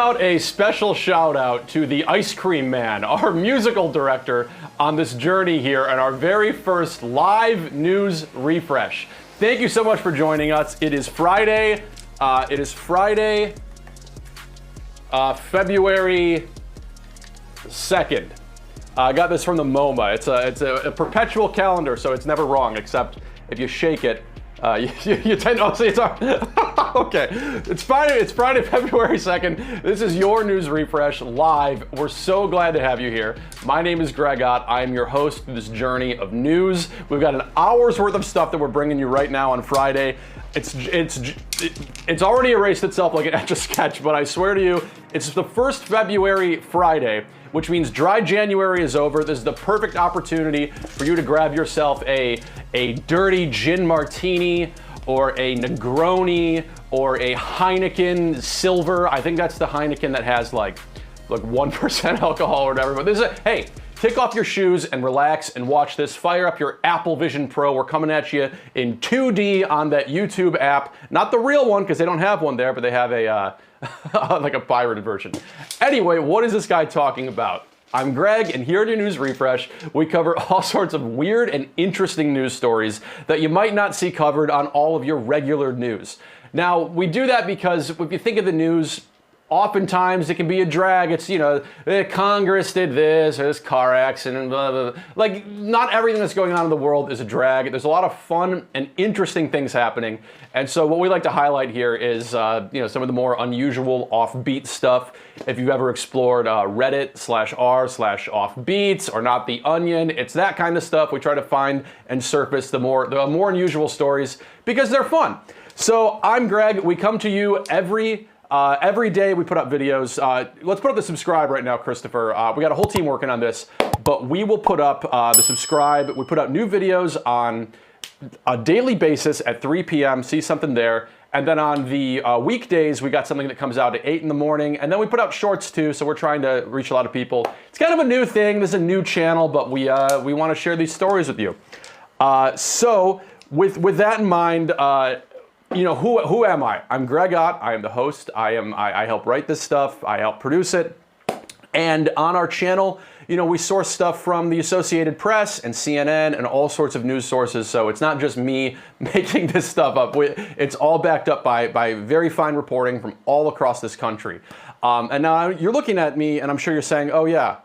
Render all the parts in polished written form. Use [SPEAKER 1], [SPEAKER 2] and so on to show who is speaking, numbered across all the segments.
[SPEAKER 1] out a special shout out to the Ice Cream Man, our musical director on this journey here and our very first live news refresh. Thank you so much for joining us. It is Friday. February 2nd. I got this from the MoMA. It's a perpetual calendar, so it's never wrong, except if you shake it, you tend to see it's okay. It's Friday, February 2nd. This is your news refresh live. We're so glad to have you here. My name is Greg Ott. I am your host through this journey of news. We've got an hour's worth of stuff that we're bringing you right now on Friday. It's already erased itself like an Etch-a-Sketch, but I swear to you, it's the first February Friday, which means dry January is over. This is the perfect opportunity for you to grab yourself a dirty gin martini or a Negroni or a Heineken Silver. I think that's the Heineken that has like 1% alcohol or whatever. But this is hey, take off your shoes and relax and watch this. Fire up your Apple Vision Pro. We're coming at you in 2D on that YouTube app. Not the real one, because they don't have one there, but they have a like a pirated version. Anyway, what is this guy talking about? I'm Greg, and here at your news refresh, we cover all sorts of weird and interesting news stories that you might not see covered on all of your regular news. Now, we do that because if you think of the news, oftentimes it can be a drag. It's, Congress did this, or this car accident, blah, blah, blah. Like, not everything that's going on in the world is a drag. There's a lot of fun and interesting things happening. And so what we like to highlight here is, some of the more unusual offbeat stuff. If you've ever explored Reddit/r/offbeats or Not the Onion, it's that kind of stuff. We try to find and surface the more unusual stories because they're fun. So I'm Greg. We come to you every day we put up videos. Let's put up the subscribe right now, Christopher. We got a whole team working on this, but we will put up the subscribe. We put out new videos on a daily basis at 3 p.m. See something there. And then on the weekdays, we got something that comes out at 8 in the morning. And then we put out shorts too, so we're trying to reach a lot of people. It's kind of a new thing. This is a new channel, but we want to share these stories with you. So with that in mind, who am I? I'm Greg Ott. I am the host. I help write this stuff. I help produce it. And on our channel, we source stuff from the Associated Press and CNN and all sorts of news sources. So it's not just me making this stuff up. It's all backed up by very fine reporting from all across this country. And now you're looking at me and I'm sure you're saying, oh yeah,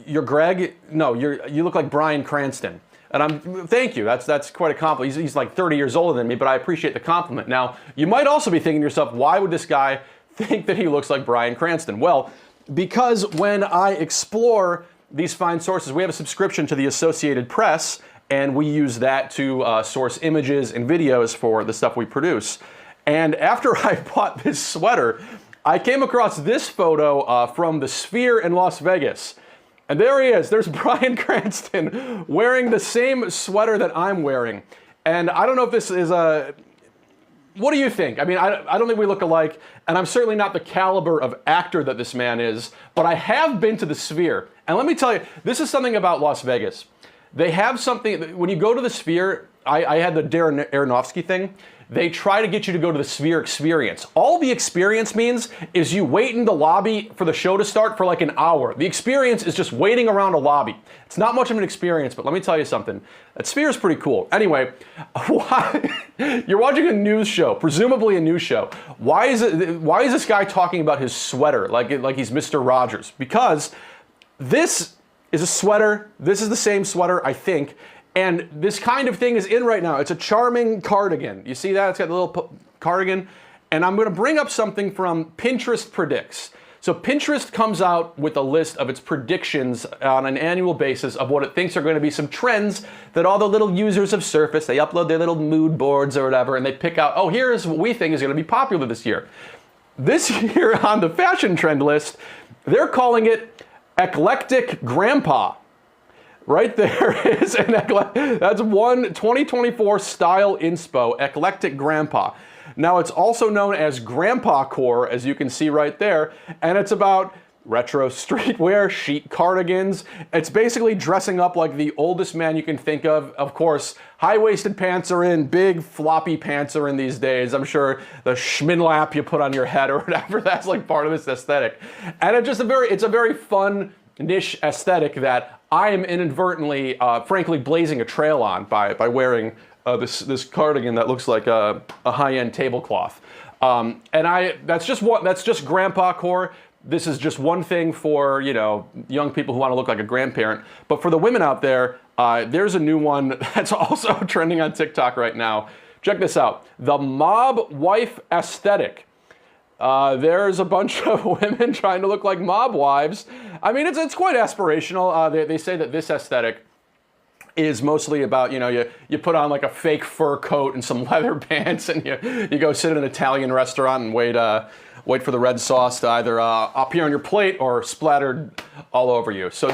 [SPEAKER 1] you're Greg? No, you look like Bryan Cranston. And thank you, that's quite a compliment. He's like 30 years older than me, but I appreciate the compliment. Now, you might also be thinking to yourself, why would this guy think that he looks like Bryan Cranston? Well, because when I explore these fine sources, we have a subscription to the Associated Press, and we use that to source images and videos for the stuff we produce. And after I bought this sweater, I came across this photo from the Sphere in Las Vegas. And there he is, there's Bryan Cranston wearing the same sweater that I'm wearing. And I don't know if this is what do you think? I mean, I don't think we look alike, and I'm certainly not the caliber of actor that this man is, but I have been to the Sphere. And let me tell you, this is something about Las Vegas. They have something, when you go to the Sphere, I had the Darren Aronofsky thing. They try to get you to go to the Sphere experience. All the experience means is you wait in the lobby for the show to start for like an hour. The experience is just waiting around a lobby. It's not much of an experience, but let me tell you something. That Sphere is pretty cool. Anyway, you're watching a news show, presumably a news show. Why is this guy talking about his sweater like he's Mr. Rogers? Because this is a sweater. This is the same sweater, I think. And this kind of thing is in right now. It's a charming cardigan. You see that? It's got the little cardigan. And I'm going to bring up something from Pinterest Predicts. So Pinterest comes out with a list of its predictions on an annual basis of what it thinks are going to be some trends that all the little users have surfaced. They upload their little mood boards or whatever, and they pick out, oh, here's what we think is going to be popular this year. This year on the fashion trend list, they're calling it Eclectic Grandpa. Right there is that's one 2024 style inspo, Eclectic Grandpa. Now it's also known as Grandpa Core, as you can see right there, and it's about retro streetwear, chic cardigans. It's basically dressing up like the oldest man you can think of. Of course, high-waisted pants are in, big floppy pants are in these days. I'm sure the schminlap you put on your head or whatever, that's like part of this aesthetic. And it's a very fun niche aesthetic that I am inadvertently, frankly, blazing a trail on by wearing this cardigan that looks like a high-end tablecloth. And that's just grandpa core. This is just one thing for, you know, young people who want to look like a grandparent. But for the women out there, there's a new one that's also trending on TikTok right now. Check this out. The mob wife aesthetic. There's a bunch of women trying to look like mob wives. I mean, it's quite aspirational. They say that this aesthetic is mostly about, you know, you put on like a fake fur coat and some leather pants and you go sit in an Italian restaurant and wait for the red sauce to either appear on your plate or splattered all over you. So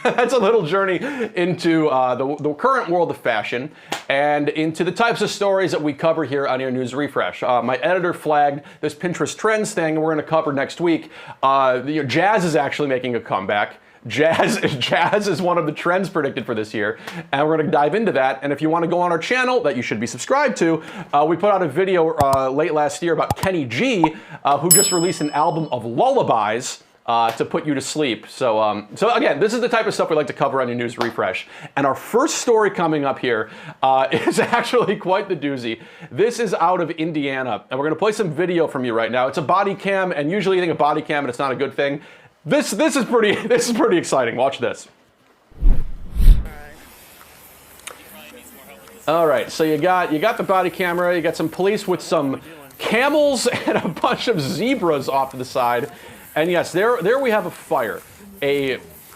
[SPEAKER 1] that's a little journey into the current world of fashion and into the types of stories that we cover here on your News Refresh. My editor flagged this Pinterest trends thing we're going to cover next week. Jazz is actually making a comeback. Jazz is one of the trends predicted for this year, and we're going to dive into that. And if you want to go on our channel that you should be subscribed to, we put out a video late last year about Kenny G, who just released an album of lullabies to put you to sleep. So again, this is the type of stuff we like to cover on your News Refresh. And our first story coming up here is actually quite the doozy. This is out of Indiana, and we're going to play some video from you right now. It's a body cam, and usually you think of body cam and it's not a good thing. This is pretty exciting. Watch this. All right, so you got the body camera. You got some police with some camels and a bunch of zebras off to the side, and yes, there we have a fire,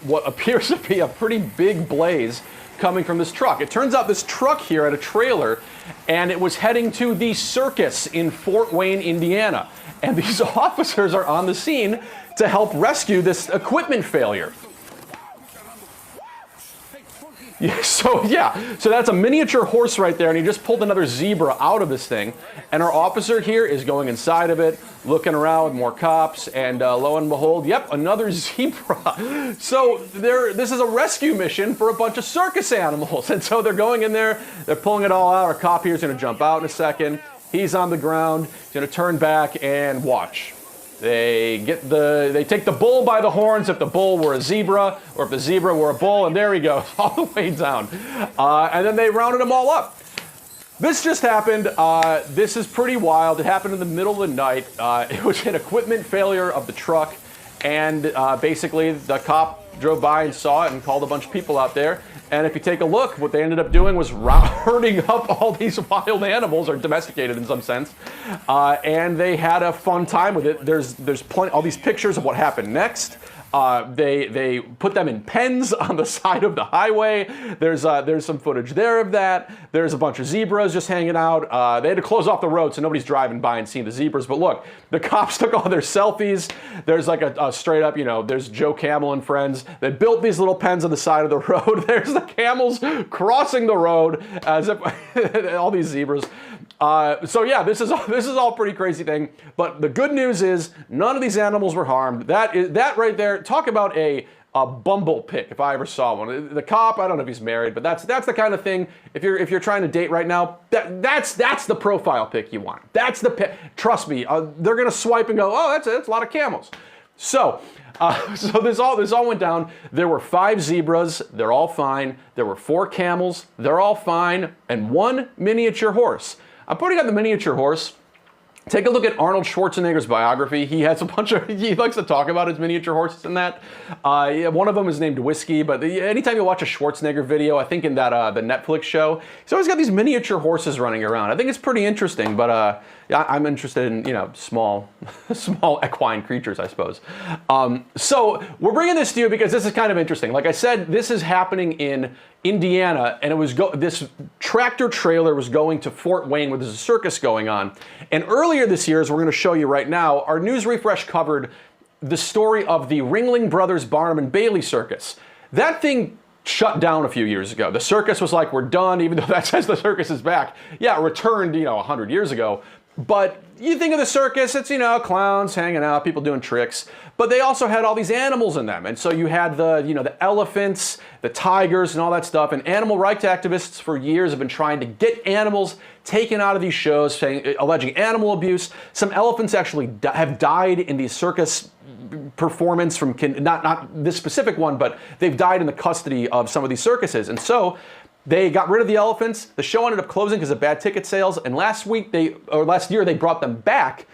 [SPEAKER 1] what appears to be a pretty big blaze coming from this truck. It turns out this truck here had a trailer, and it was heading to the circus in Fort Wayne, Indiana, and these officers are on the scene to help rescue this equipment failure. So that's a miniature horse right there, and he just pulled another zebra out of this thing. And our officer here is going inside of it, looking around with more cops, and lo and behold, yep, another zebra. So this is a rescue mission for a bunch of circus animals. And so they're going in there, they're pulling it all out. Our cop here is going to jump out in a second. He's on the ground, he's going to turn back and watch. They take the bull by the horns if the bull were a zebra, or if the zebra were a bull, and there he goes, all the way down. And then they rounded them all up. This just happened. This is pretty wild. It happened in the middle of the night. It was an equipment failure of the truck, and basically the cop drove by and saw it and called a bunch of people out there. And if you take a look, what they ended up doing was herding up all these wild animals, or domesticated in some sense, and they had a fun time with it. There's all these pictures of what happened next. They put them in pens on the side of the highway. There's some footage there of that. There's a bunch of zebras just hanging out. They had to close off the road so nobody's driving by and seeing the zebras. But look, the cops took all their selfies. There's like a straight up, there's Joe Camel and friends. They built these little pens on the side of the road. There's the camels crossing the road as if all these zebras. So yeah, this is all pretty crazy thing. But the good news is none of these animals were harmed. That right there. Talk about a bumble pick if I ever saw one. The cop, I don't know if he's married, but that's the kind of thing. If you're trying to date right now, that's the profile pick you want. That's the pick. Trust me, they're gonna swipe and go, oh, that's a lot of camels. So this all went down. There were 5 zebras. They're all fine. There were 4 camels. They're all fine, and 1 miniature horse. I'm putting on the miniature horse. Take a look at Arnold Schwarzenegger's biography. He has he likes to talk about his miniature horses in that. One of them is named Whiskey, but anytime you watch a Schwarzenegger video, I think in that the Netflix show, he's always got these miniature horses running around. I think it's pretty interesting, but yeah, I'm interested in, small equine creatures, I suppose. So we're bringing this to you because this is kind of interesting. Like I said, this is happening in Indiana, and this tractor trailer was going to Fort Wayne where there's a circus going on. And earlier this year, as we're going to show you right now, our News Refresh covered the story of the Ringling Brothers Barnum and Bailey Circus. That thing shut down a few years ago. The circus was like, we're done, even though that says the circus is back. Yeah, it returned, 100 years ago. But you think of the circus, it's, clowns hanging out, people doing tricks. But they also had all these animals in them. And so you had the elephants, the tigers, and all that stuff. And animal rights activists for years have been trying to get animals taken out of these shows, alleging animal abuse. Some elephants actually have died in these circus performance from, not this specific one, but they've died in the custody of some of these circuses. And so they got rid of the elephants. The show ended up closing because of bad ticket sales. And last year they brought them back.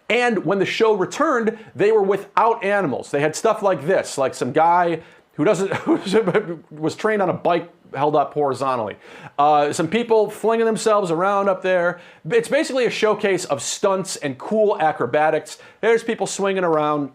[SPEAKER 1] And when the show returned, they were without animals. They had stuff like this, like some guy who was trained on a bike held up horizontally. Some people flinging themselves around up there. It's basically a showcase of stunts and cool acrobatics. There's people swinging around.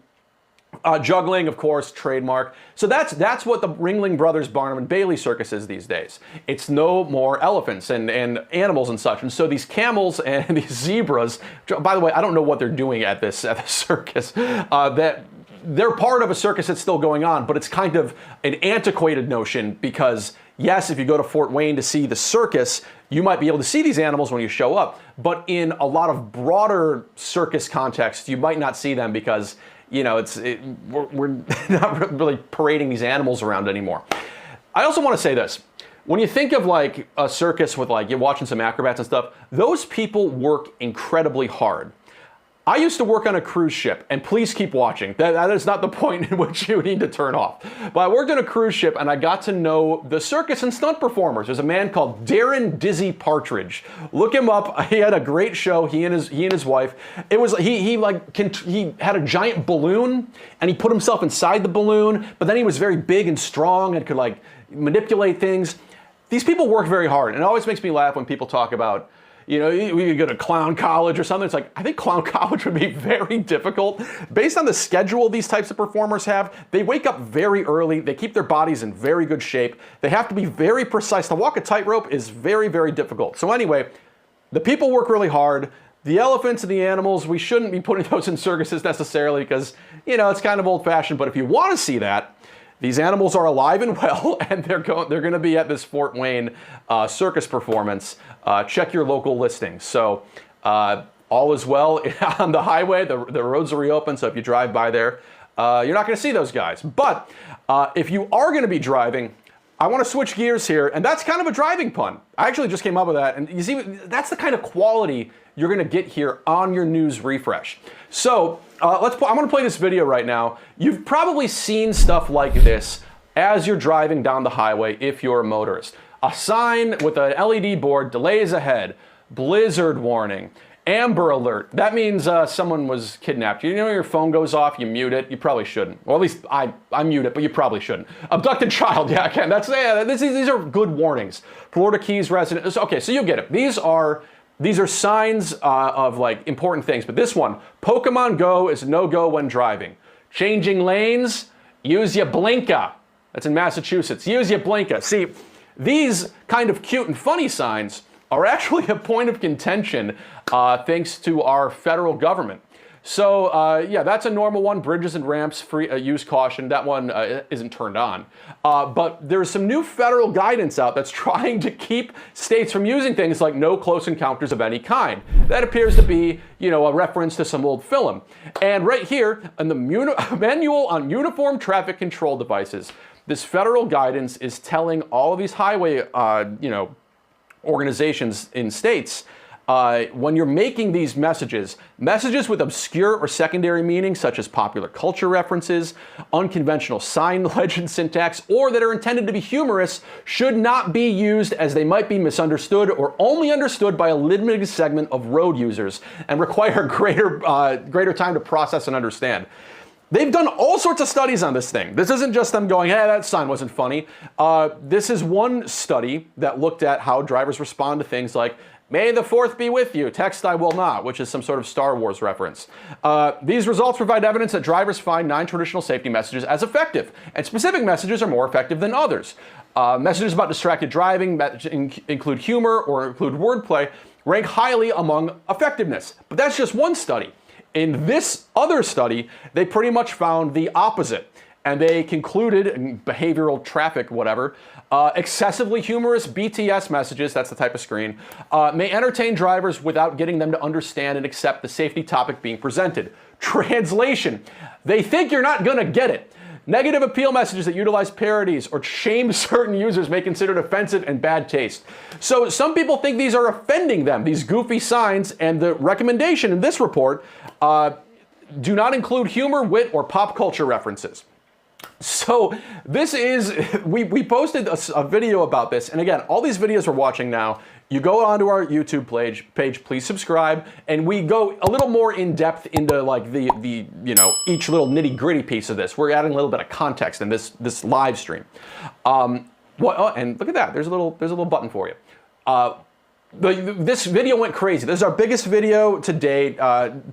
[SPEAKER 1] Juggling, of course, trademark. So that's what the Ringling Brothers Barnum and Bailey circus is these days. It's no more elephants and animals and such. And so these camels and these zebras, by the way, I don't know what they're doing at the circus, that they're part of a circus that's still going on, but it's kind of an antiquated notion because, yes, if you go to Fort Wayne to see the circus, you might be able to see these animals when you show up. But in a lot of broader circus contexts, you might not see them because we're not really parading these animals around anymore. I also want to say this. When you think of like a circus with you're watching some acrobats and stuff, those people work incredibly hard. I used to work on a cruise ship, and please keep watching. That is not the point in which you need to turn off. But I worked on a cruise ship, and I got to know the circus and stunt performers. There's a man called Darren Dizzy Partridge. Look him up. He had a great show. He and his wife. It was he had a giant balloon, and he put himself inside the balloon. But then he was very big and strong and could manipulate things. These people work very hard, and it always makes me laugh when people talk about, we could go to clown college or something. It's like, I think clown college would be very difficult. Based on the schedule these types of performers have, they wake up very early. They keep their bodies in very good shape. They have to be very precise. To walk a tightrope is very, very difficult. So anyway, the people work really hard. The elephants and the animals, we shouldn't be putting those in circuses necessarily because, it's kind of old-fashioned. But if you want to see that, these animals are alive and well, and they're going to be at this Fort Wayne circus performance. Check your local listings. So all is well on the highway. The roads are reopened, so if you drive by there, you're not going to see those guys. But if you are going to be driving, I want to switch gears here, and that's kind of a driving pun. I actually just came up with that, and you see, that's the kind of quality you're going to get here on your news refresh. So I'm going to play this video right now. You've probably seen stuff like this as you're driving down the highway if you're a motorist. A sign with an LED board, delays ahead, blizzard warning, Amber Alert. That means someone was kidnapped. Your phone goes off, you mute it. You probably shouldn't. Well, at least I mute it, but you probably shouldn't. Abducted child. Yeah, I can. These are good warnings. Florida Keys resident. Okay, so you get it. These are signs of important things. But this one, Pokemon Go is no-go when driving. Changing lanes, use your blinker. That's in Massachusetts. Use your blinker. See, these kind of cute and funny signs are actually a point of contention thanks to our federal government. So yeah, that's a normal one. Bridges and ramps, use caution. That one isn't turned on. But there's some new federal guidance out that's trying to keep states from using things like no close encounters of any kind. That appears to be, a reference to some old film. And right here in the manual on uniform traffic control devices, this federal guidance is telling all of these highway, organizations in states, when you're making these messages with obscure or secondary meanings such as popular culture references, unconventional sign legend syntax, or that are intended to be humorous, should not be used as they might be misunderstood or only understood by a limited segment of road users and require greater time to process and understand. They've done all sorts of studies on this thing. This isn't just them going, hey, that sign wasn't funny. This is one study that looked at how drivers respond to things like, may the 4th be with you, text I will not, which is some sort of Star Wars reference. These results provide evidence that drivers find non-traditional safety messages as effective, and specific messages are more effective than others. Messages about distracted driving that include humor or include wordplay rank highly among effectiveness. But that's just one study. In this other study, they pretty much found the opposite. and they concluded, in behavioral traffic, whatever, excessively humorous BTS messages, that's the type of screen, may entertain drivers without getting them to understand and accept the safety topic being presented. Translation: they think you're not gonna get it. Negative appeal messages that utilize parodies or shame certain users may be considered offensive and bad taste. So some people think these are offending them, these goofy signs, and the recommendation in this report do not include humor, wit, or pop culture references. So this is, we posted a video about this, and again, all these videos we're watching now, you go onto our YouTube page, please subscribe, and we go a little more in depth into like the you know, each little nitty gritty piece of this. We're adding a little bit of context in this live stream. And look at that, there's a little button for you. This video went crazy. This is our biggest video to date.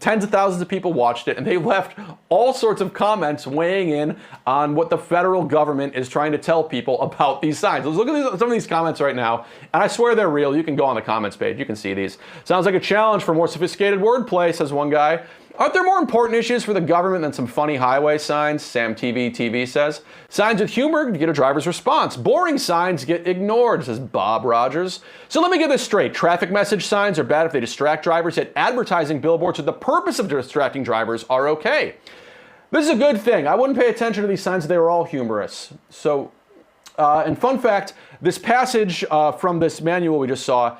[SPEAKER 1] Tens of thousands of people watched it, and they left all sorts of comments weighing in on what the federal government is trying to tell people about these signs. Let's look at some of these comments right now, and I swear they're real. You can go on the comments page. You can see these. Sounds like a challenge for more sophisticated wordplay, says one guy. Aren't there more important issues for the government than some funny highway signs? Sam TV says. Signs with humor get a driver's response. Boring signs get ignored, says Bob Rogers. So let me get this straight. Traffic message signs are bad if they distract drivers, yet advertising billboards with the purpose of distracting drivers are okay. This is a good thing. I wouldn't pay attention to these signs if they were all humorous. So, and fun fact, this passage from this manual we just saw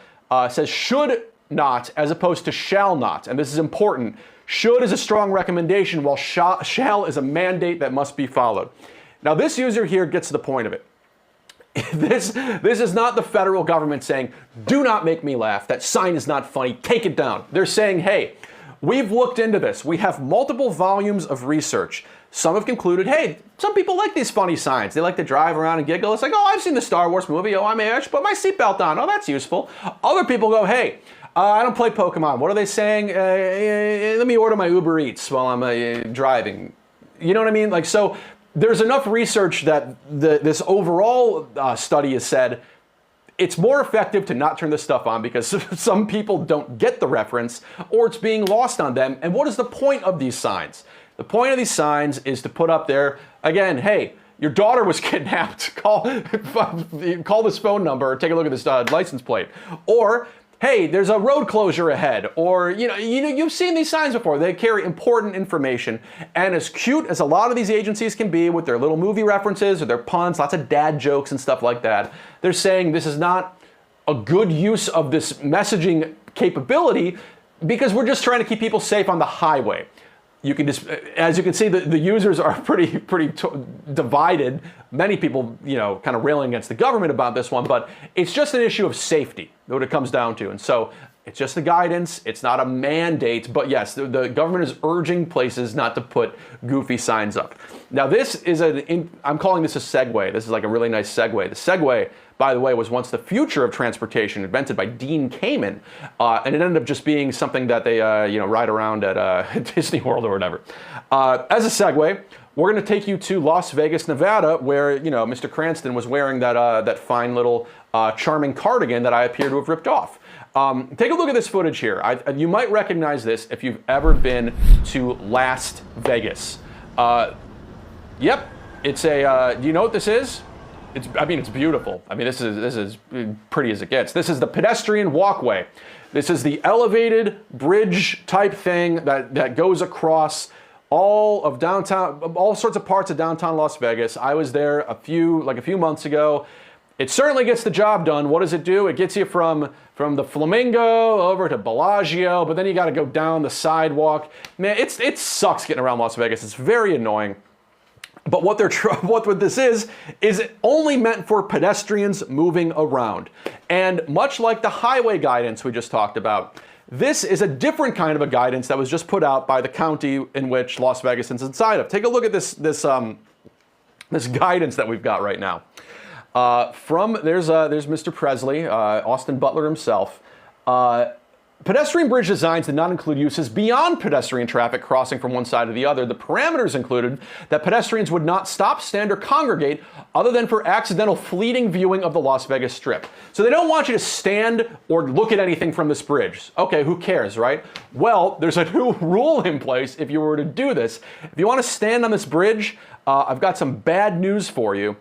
[SPEAKER 1] says should not as opposed to shall not. And this is important. Should is a strong recommendation, while shall is a mandate that must be followed. Now, this user here gets to the point of it. This is not the federal government saying, do not make me laugh, that sign is not funny, take it down. They're saying, hey, we've looked into this. We have multiple volumes of research. Some have concluded, hey, some people like these funny signs. They like to drive around and giggle. It's like, oh, I've seen the Star Wars movie. Oh, I should put my seatbelt on. Oh, that's useful. Other people go, hey, I don't play Pokemon. What are they saying? Let me order my Uber Eats while I'm driving. You know what I mean? Like, so there's enough research that this overall study has said it's more effective to not turn this stuff on because some people don't get the reference or it's being lost on them. And what is the point of these signs? The point of these signs is to put up there, again, hey, your daughter was kidnapped. Call this phone number or take a look at this license plate. Or, hey, there's a road closure ahead, or you've seen these signs before. They carry important information, and as cute as a lot of these agencies can be with their little movie references or their puns, lots of dad jokes and stuff like that, they're saying this is not a good use of this messaging capability because we're just trying to keep people safe on the highway. You can just, as you can see, the users are pretty divided. Many people, kind of railing against the government about this one, but it's just an issue of safety, what it comes down to. And so it's just the guidance. It's not a mandate, but yes, the government is urging places not to put goofy signs up. Now this is I'm calling this a segue. This is like a really nice segue. The Segway, by the way, was once the future of transportation, invented by Dean Kamen, and it ended up just being something that they, ride around at Disney World or whatever. As a segue, we're going to take you to Las Vegas, Nevada, where Mr. Cranston was wearing that fine little charming cardigan that I appear to have ripped off. Take a look at this footage here. You might recognize this if you've ever been to Las Vegas. Yep, it's a. Do you know what this is? It's beautiful. This is pretty as it gets. This is the pedestrian walkway. This is the elevated bridge type thing that goes across all of downtown, all sorts of parts of downtown Las Vegas. I was there a few months ago. It certainly gets the job done. What does it do? It gets you from the Flamingo over to Bellagio, but then you got to go down the sidewalk. Man, it sucks getting around Las Vegas. It's very annoying. But what this is only meant for pedestrians moving around. And much like the highway guidance we just talked about, this is a different kind of a guidance that was just put out by the county in which Las Vegas is inside of. Take a look at this guidance that we've got right now. There's Mr. Presley, Austin Butler himself. Pedestrian bridge designs did not include uses beyond pedestrian traffic crossing from one side to the other. The parameters included that pedestrians would not stop, stand, or congregate other than for accidental fleeting viewing of the Las Vegas Strip. So they don't want you to stand or look at anything from this bridge. Okay, who cares, right? Well, there's a new rule in place if you were to do this. If you want to stand on this bridge, I've got some bad news for you.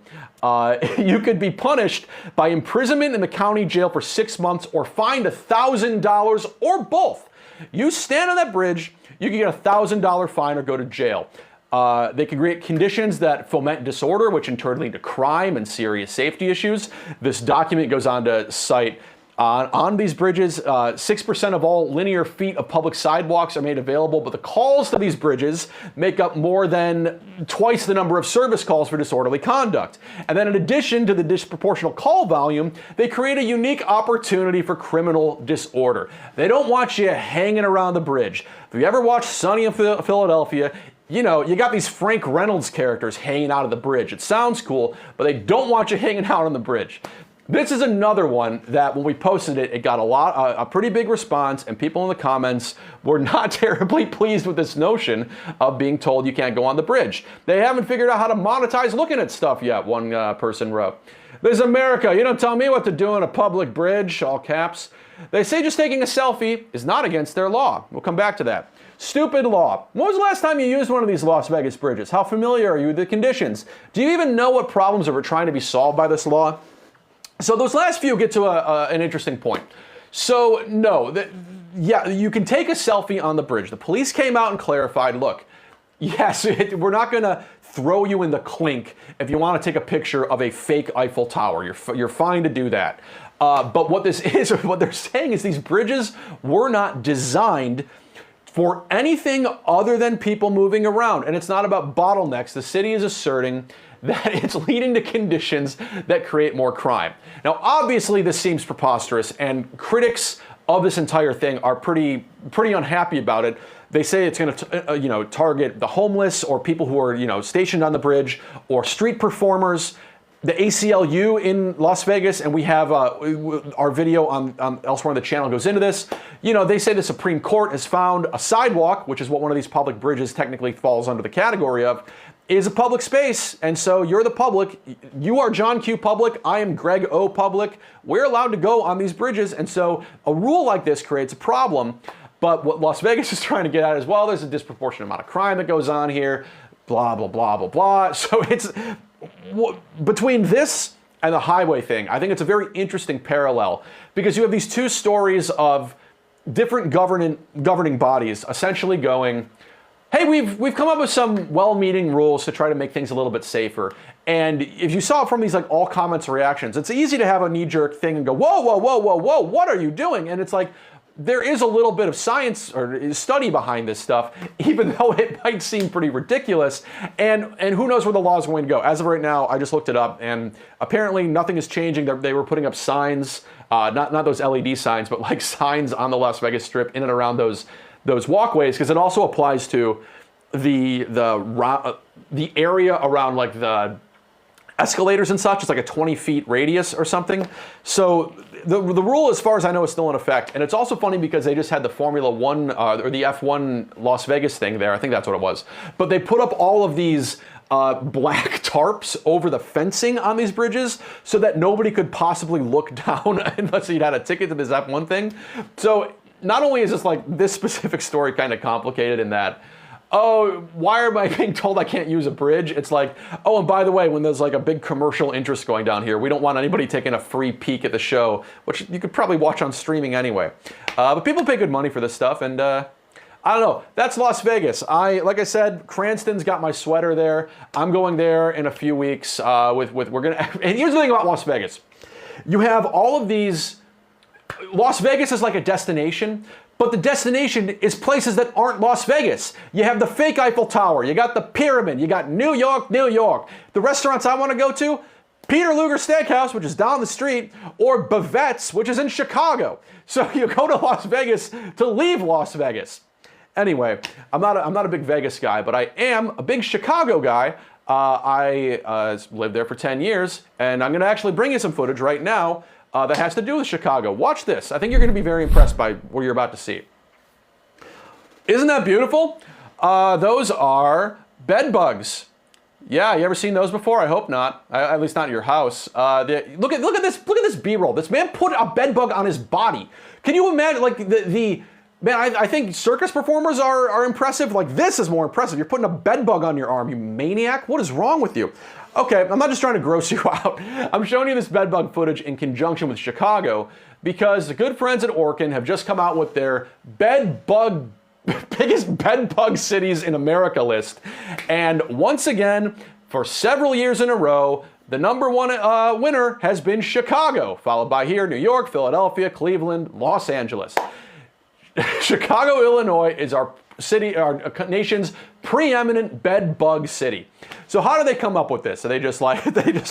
[SPEAKER 1] You could be punished by imprisonment in the county jail for 6 months or fined $1,000 or both. You stand on that bridge, you can get a $1,000 fine or go to jail. They can create conditions that foment disorder, which in turn lead to crime and serious safety issues. This document goes on to cite on these bridges, 6% of all linear feet of public sidewalks are made available, but the calls to these bridges make up more than twice the number of service calls for disorderly conduct. And then in addition to the disproportional call volume, they create a unique opportunity for criminal disorder. They don't want you hanging around the bridge. If you ever watched Sunny in Philadelphia, you know, you got these Frank Reynolds characters hanging out of the bridge. It sounds cool, but they don't want you hanging out on the bridge. This is another one that when we posted it, it got a pretty big response, and people in the comments were not terribly pleased with this notion of being told you can't go on the bridge. They haven't figured out how to monetize looking at stuff yet, one person wrote. This is America. You don't tell me what to do on a public bridge, all caps. They say just taking a selfie is not against their law. We'll come back to that. Stupid law. When was the last time you used one of these Las Vegas bridges? How familiar are you with the conditions? Do you even know what problems are trying to be solved by this law? So those last few get to an interesting point. So no, yeah, you can take a selfie on the bridge. The police came out and clarified, look, yes, we're not going to throw you in the clink if you want to take a picture of a fake Eiffel Tower. You're fine to do that. But what this is, what they're saying is these bridges were not designed for anything other than people moving around. And it's not about bottlenecks. The city is asserting that it's leading to conditions that create more crime. Now, obviously, this seems preposterous, and critics of this entire thing are pretty unhappy about it. They say it's going to, target the homeless or people who are, stationed on the bridge or street performers. The ACLU in Las Vegas, and we have our video on elsewhere on the channel goes into this. They say the Supreme Court has found a sidewalk, which is what one of these public bridges technically falls under the category of, is a public space. And so you're the public. You are John Q. Public. I am Greg O. Public. We're allowed to go on these bridges. And so a rule like this creates a problem. But what Las Vegas is trying to get at is, well, there's a disproportionate amount of crime that goes on here, blah, blah, blah, blah, blah. So it's between this and the highway thing, I think it's a very interesting parallel because you have these two stories of different governing bodies essentially going, hey, we've come up with some well-meaning rules to try to make things a little bit safer. And if you saw it from these all comments and reactions, it's easy to have a knee-jerk thing and go, whoa, whoa, whoa, whoa, whoa, what are you doing? And it's like, there is a little bit of science or study behind this stuff, even though it might seem pretty ridiculous. And who knows where the law is going to go. As of right now, I just looked it up, and apparently nothing is changing. They were putting up signs, not those LED signs, but like signs on the Las Vegas Strip in and around those walkways, because it also applies to the area around like the escalators and such. It's like a 20 feet radius or something. So the rule, as far as I know, is still in effect. And it's also funny because they just had the Formula One or the F1 Las Vegas thing there. I think that's what it was. But they put up all of these black tarps over the fencing on these bridges so that nobody could possibly look down unless you'd had a ticket to this F1 thing. So not only is this specific story kind of complicated in that, oh, why am I being told I can't use a bridge? It's like, oh, and by the way, when there's like a big commercial interest going down here, we don't want anybody taking a free peek at the show, which you could probably watch on streaming anyway. But people pay good money for this stuff, and I don't know. That's Las Vegas. Like I said, Cranston's got my sweater there. I'm going there in a few weeks. And here's the thing about Las Vegas. You have all of these. Las Vegas is like a destination, but the destination is places that aren't Las Vegas. You have the fake Eiffel Tower, you got the Pyramid, you got New York, New York. The restaurants I want to go to, Peter Luger Steakhouse, which is down the street, or Bavette's, which is in Chicago. So you go to Las Vegas to leave Las Vegas. Anyway, I'm not a big Vegas guy, but I am a big Chicago guy. I lived there for 10 years, and I'm going to actually bring you some footage right now that has to do with Chicago. Watch this. I think you're going to be very impressed by what you're about to see. Isn't that beautiful? Those are bed bugs. Yeah, you ever seen those before? I hope not. At least not in your house. Look at this B-roll. This man put a bed bug on his body. Can you imagine? Like man, I think circus performers are impressive. Like this is more impressive. You're putting a bed bug on your arm, you maniac. What is wrong with you? Okay, I'm not just trying to gross you out. I'm showing you this bed bug footage in conjunction with Chicago because the good friends at Orkin have just come out with their biggest bed bug cities in America list. And once again, for several years in a row, the number one winner has been Chicago, followed by here, New York, Philadelphia, Cleveland, Los Angeles. Chicago, Illinois is our nation's preeminent bed bug city. So how do they come up with this? So they just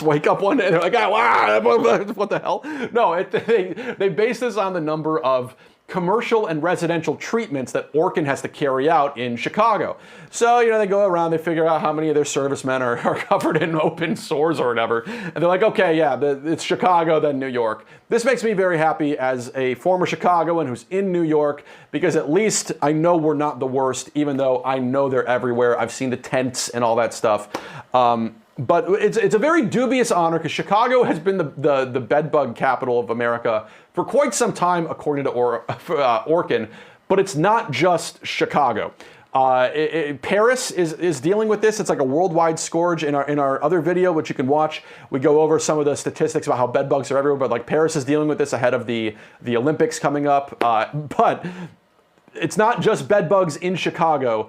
[SPEAKER 1] wake up one day and they're like, wow, what the hell? No, they base this on the number of commercial and residential treatments that Orkin has to carry out in Chicago. So, they go around, they figure out how many of their servicemen are covered in open sores or whatever. And they're like, okay, yeah, it's Chicago, then New York. This makes me very happy as a former Chicagoan who's in New York, because at least I know we're not the worst, even though I know they're everywhere. I've seen the tents and all that stuff. But it's a very dubious honor because Chicago has been the bed bug capital of America for quite some time, according to Orkin. But it's not just Chicago. Paris is dealing with this. It's like a worldwide scourge. In our other video, which you can watch, we go over some of the statistics about how bed bugs are everywhere. But like Paris is dealing with this ahead of the Olympics coming up. But it's not just bed bugs in Chicago.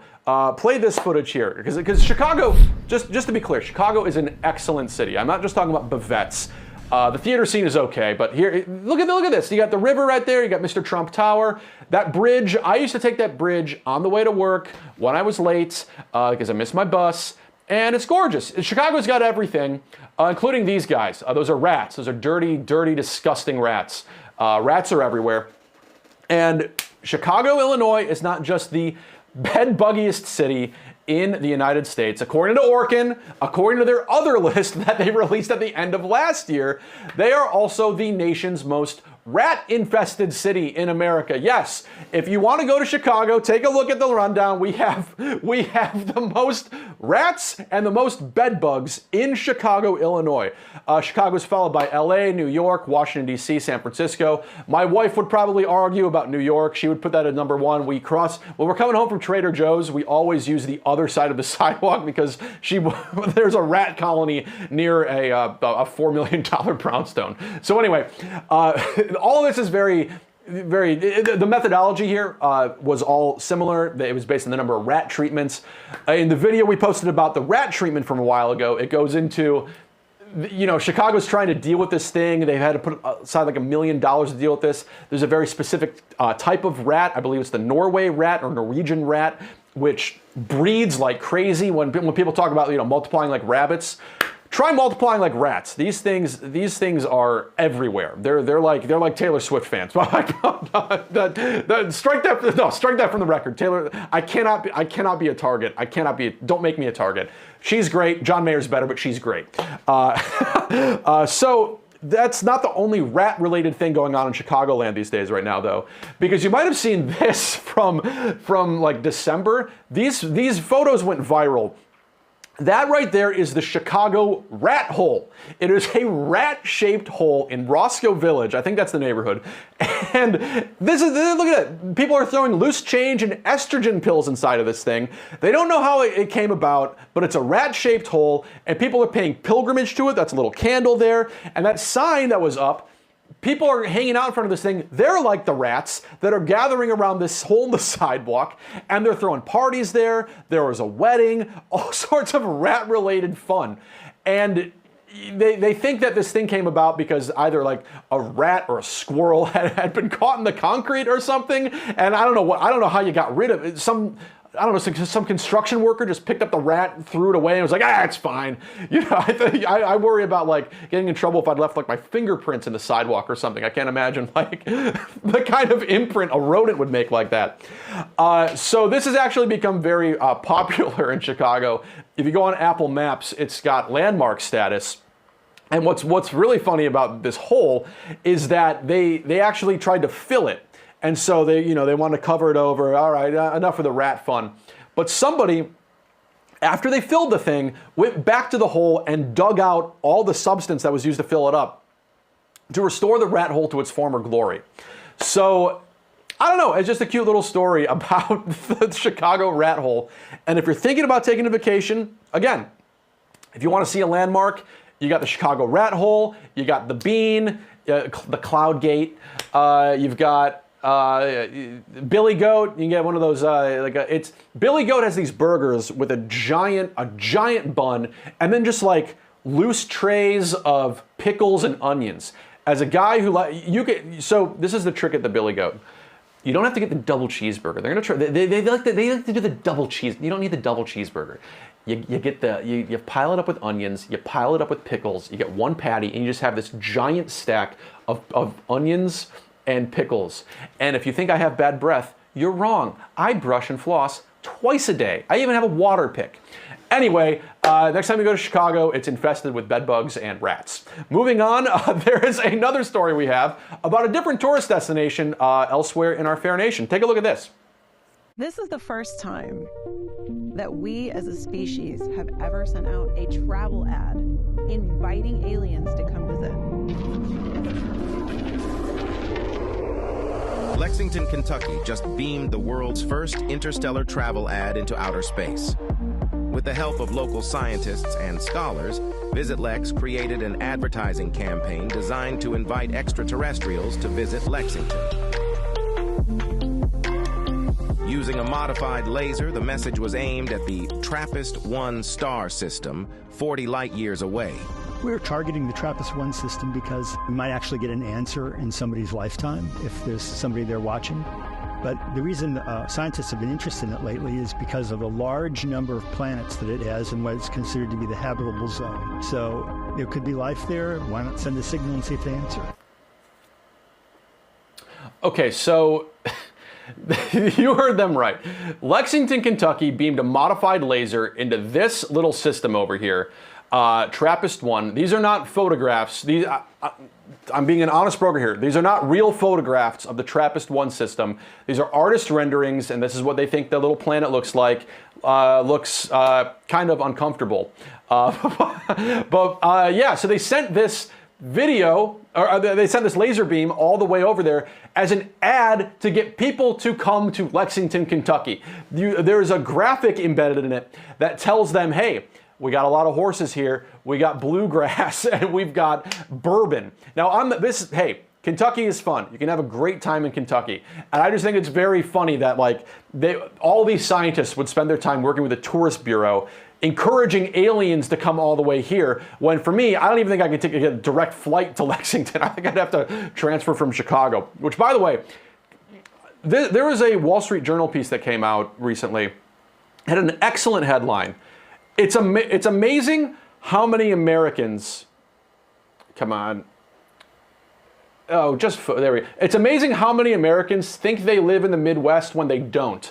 [SPEAKER 1] Play this footage here, because Chicago, just to be clear, Chicago is an excellent city. I'm not just talking about Bavettes. The theater scene is okay, but here, look at this. You got the river right there. You got Mr. Trump Tower. That bridge, I used to take that bridge on the way to work when I was late because I missed my bus, and it's gorgeous. Chicago's got everything, including these guys. Those are rats. Those are dirty, disgusting rats. Rats are everywhere. And Chicago, Illinois is not just the bed buggiest city in the United States. According to Orkin, according to their other list that they released at the end of last year, they are also the nation's most rat-infested city in America. Yes, if you want to go to Chicago, take a look at the rundown. We have the most rats and the most bed bugs in Chicago, Illinois. Chicago is followed by LA, New York, Washington, D.C., San Francisco. My wife would probably argue about New York. She would put that at number one. When we're coming home from Trader Joe's, we always use the other side of the sidewalk because there's a rat colony near a $4 million brownstone. So anyway, all of this is very, the methodology here was all similar. It was based on the number of rat treatments. In the video we posted about the rat treatment from a while ago, it goes into, Chicago's trying to deal with this thing. They've had to put aside like $1 million to deal with this. There's a very specific type of rat. I believe it's the Norway rat or Norwegian rat, which breeds like crazy. When people talk about multiplying like rabbits, try multiplying like rats. These things are everywhere. They're like Taylor Swift fans. Strike that from the record. Taylor, I cannot be a target. Don't make me a target. She's great. John Mayer's better, but she's great. So that's not the only rat-related thing going on in Chicagoland these days right now, though, because you might have seen this from like December. These photos went viral. That right there is the Chicago rat hole. It is a rat-shaped hole in Roscoe Village. I think that's the neighborhood. And look at it. People are throwing loose change and estrogen pills inside of this thing. They don't know how it came about, but it's a rat-shaped hole, and people are paying pilgrimage to it. That's a little candle there. And that sign that was up, people are hanging out in front of this thing. They're like the rats that are gathering around this hole in the sidewalk, and they're throwing parties there. There was a wedding, all sorts of rat-related fun. And they think that this thing came about because either like a rat or a squirrel had been caught in the concrete or something. And I don't know how you got rid of it. Some construction worker just picked up the rat, threw it away, and was like, it's fine. I worry about like getting in trouble if I'd left like my fingerprints in the sidewalk or something. I can't imagine like the kind of imprint a rodent would make like that. So this has actually become very popular in Chicago. If you go on Apple Maps, it's got landmark status. And what's really funny about this hole is that they actually tried to fill it. And so they want to cover it over. All right, enough of the rat fun. But somebody, after they filled the thing, went back to the hole and dug out all the substance that was used to fill it up to restore the rat hole to its former glory. So, I don't know, it's just a cute little story about the Chicago rat hole. And if you're thinking about taking a vacation, again, if you want to see a landmark, you got the Chicago rat hole, you got the bean, the cloud gate, you've got Billy Goat. You can get one of those, Billy Goat has these burgers with a giant bun, and then just like loose trays of pickles and onions. As a guy who so this is the trick at the Billy Goat. You don't have to get the double cheeseburger. They're gonna try. They like to do the double cheese. You don't need the double cheeseburger. You get you pile it up with onions, you pile it up with pickles, you get one patty, and you just have this giant stack of onions and pickles. And if you think I have bad breath, you're wrong. I brush and floss twice a day. I even have a water pick. Anyway, next time you go to Chicago, it's infested with bed bugs and rats. Moving on, there is another story we have about a different tourist destination elsewhere in our fair nation. Take a look at this.
[SPEAKER 2] This is the first time that we as a species have ever sent out a travel ad inviting aliens to come visit.
[SPEAKER 3] Lexington, Kentucky just beamed the world's first interstellar travel ad into outer space. With the help of local scientists and scholars, Visit Lex created an advertising campaign designed to invite extraterrestrials to visit Lexington. Using a modified laser, the message was aimed at the TRAPPIST-1 star system, 40 light years away.
[SPEAKER 4] We're targeting the TRAPPIST-1 system because we might actually get an answer in somebody's lifetime if there's somebody there watching. But the reason scientists have been interested in it lately is because of the large number of planets that it has and what it's considered to be the habitable zone. So there could be life there. Why not send a signal and see if they answer?
[SPEAKER 1] Okay, so you heard them right. Lexington, Kentucky beamed a modified laser into this little system over here, TRAPPIST-1. These are not photographs. These, I'm being an honest broker here. These are not real photographs of the TRAPPIST-1 system. These are artist renderings, and this is what they think the little planet looks like. Looks kind of uncomfortable. Yeah, so they sent this video, or they sent this laser beam all the way over there as an ad to get people to come to Lexington, Kentucky. There's a graphic embedded in it that tells them, hey, we got a lot of horses here, we got bluegrass, and we've got bourbon. Now, hey, Kentucky is fun. You can have a great time in Kentucky. And I just think it's very funny that all these scientists would spend their time working with the tourist bureau, encouraging aliens to come all the way here, when for me, I don't even think I could take a direct flight to Lexington. I think I'd have to transfer from Chicago, which, by the way, there was a Wall Street Journal piece that came out recently, had an excellent headline. It's amazing how many Americans, come on, oh, there we go. It's amazing how many Americans think they live in the Midwest when they don't.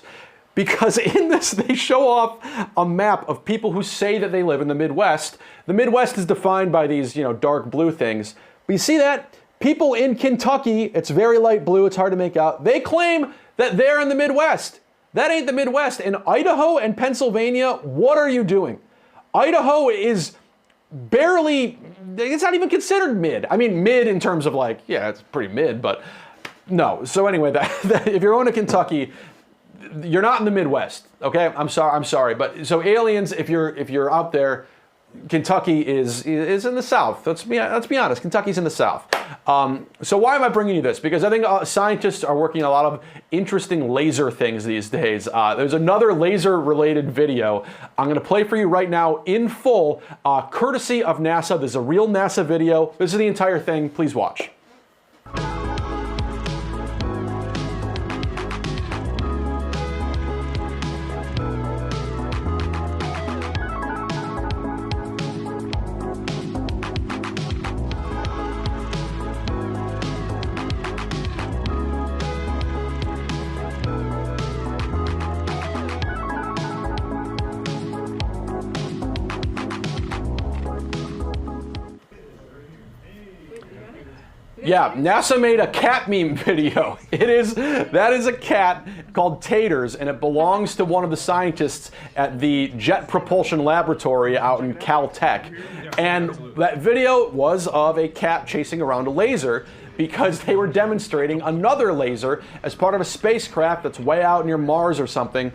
[SPEAKER 1] Because in this, they show off a map of people who say that they live in the Midwest. The Midwest is defined by these, dark blue things. But you see that? People in Kentucky, it's very light blue, it's hard to make out. They claim that they're in the Midwest. That ain't the Midwest. In Idaho and Pennsylvania, what are you doing? Idaho is barely, it's not even considered mid. I mean, mid in terms of yeah, it's pretty mid, but no. So anyway, if you're going to Kentucky, you're not in the Midwest, okay? I'm sorry. But so aliens, if you're out there, Kentucky is in the South. Let's be honest. Kentucky's in the South. So why am I bringing you this? Because I think scientists are working on a lot of interesting laser things these days. There's another laser-related video I'm going to play for you right now in full, courtesy of NASA. This is a real NASA video. This is the entire thing. Please watch. Yeah, NASA made a cat meme video. That is a cat called Taters, and it belongs to one of the scientists at the Jet Propulsion Laboratory out in Caltech. And that video was of a cat chasing around a laser because they were demonstrating another laser as part of a spacecraft that's way out near Mars or something.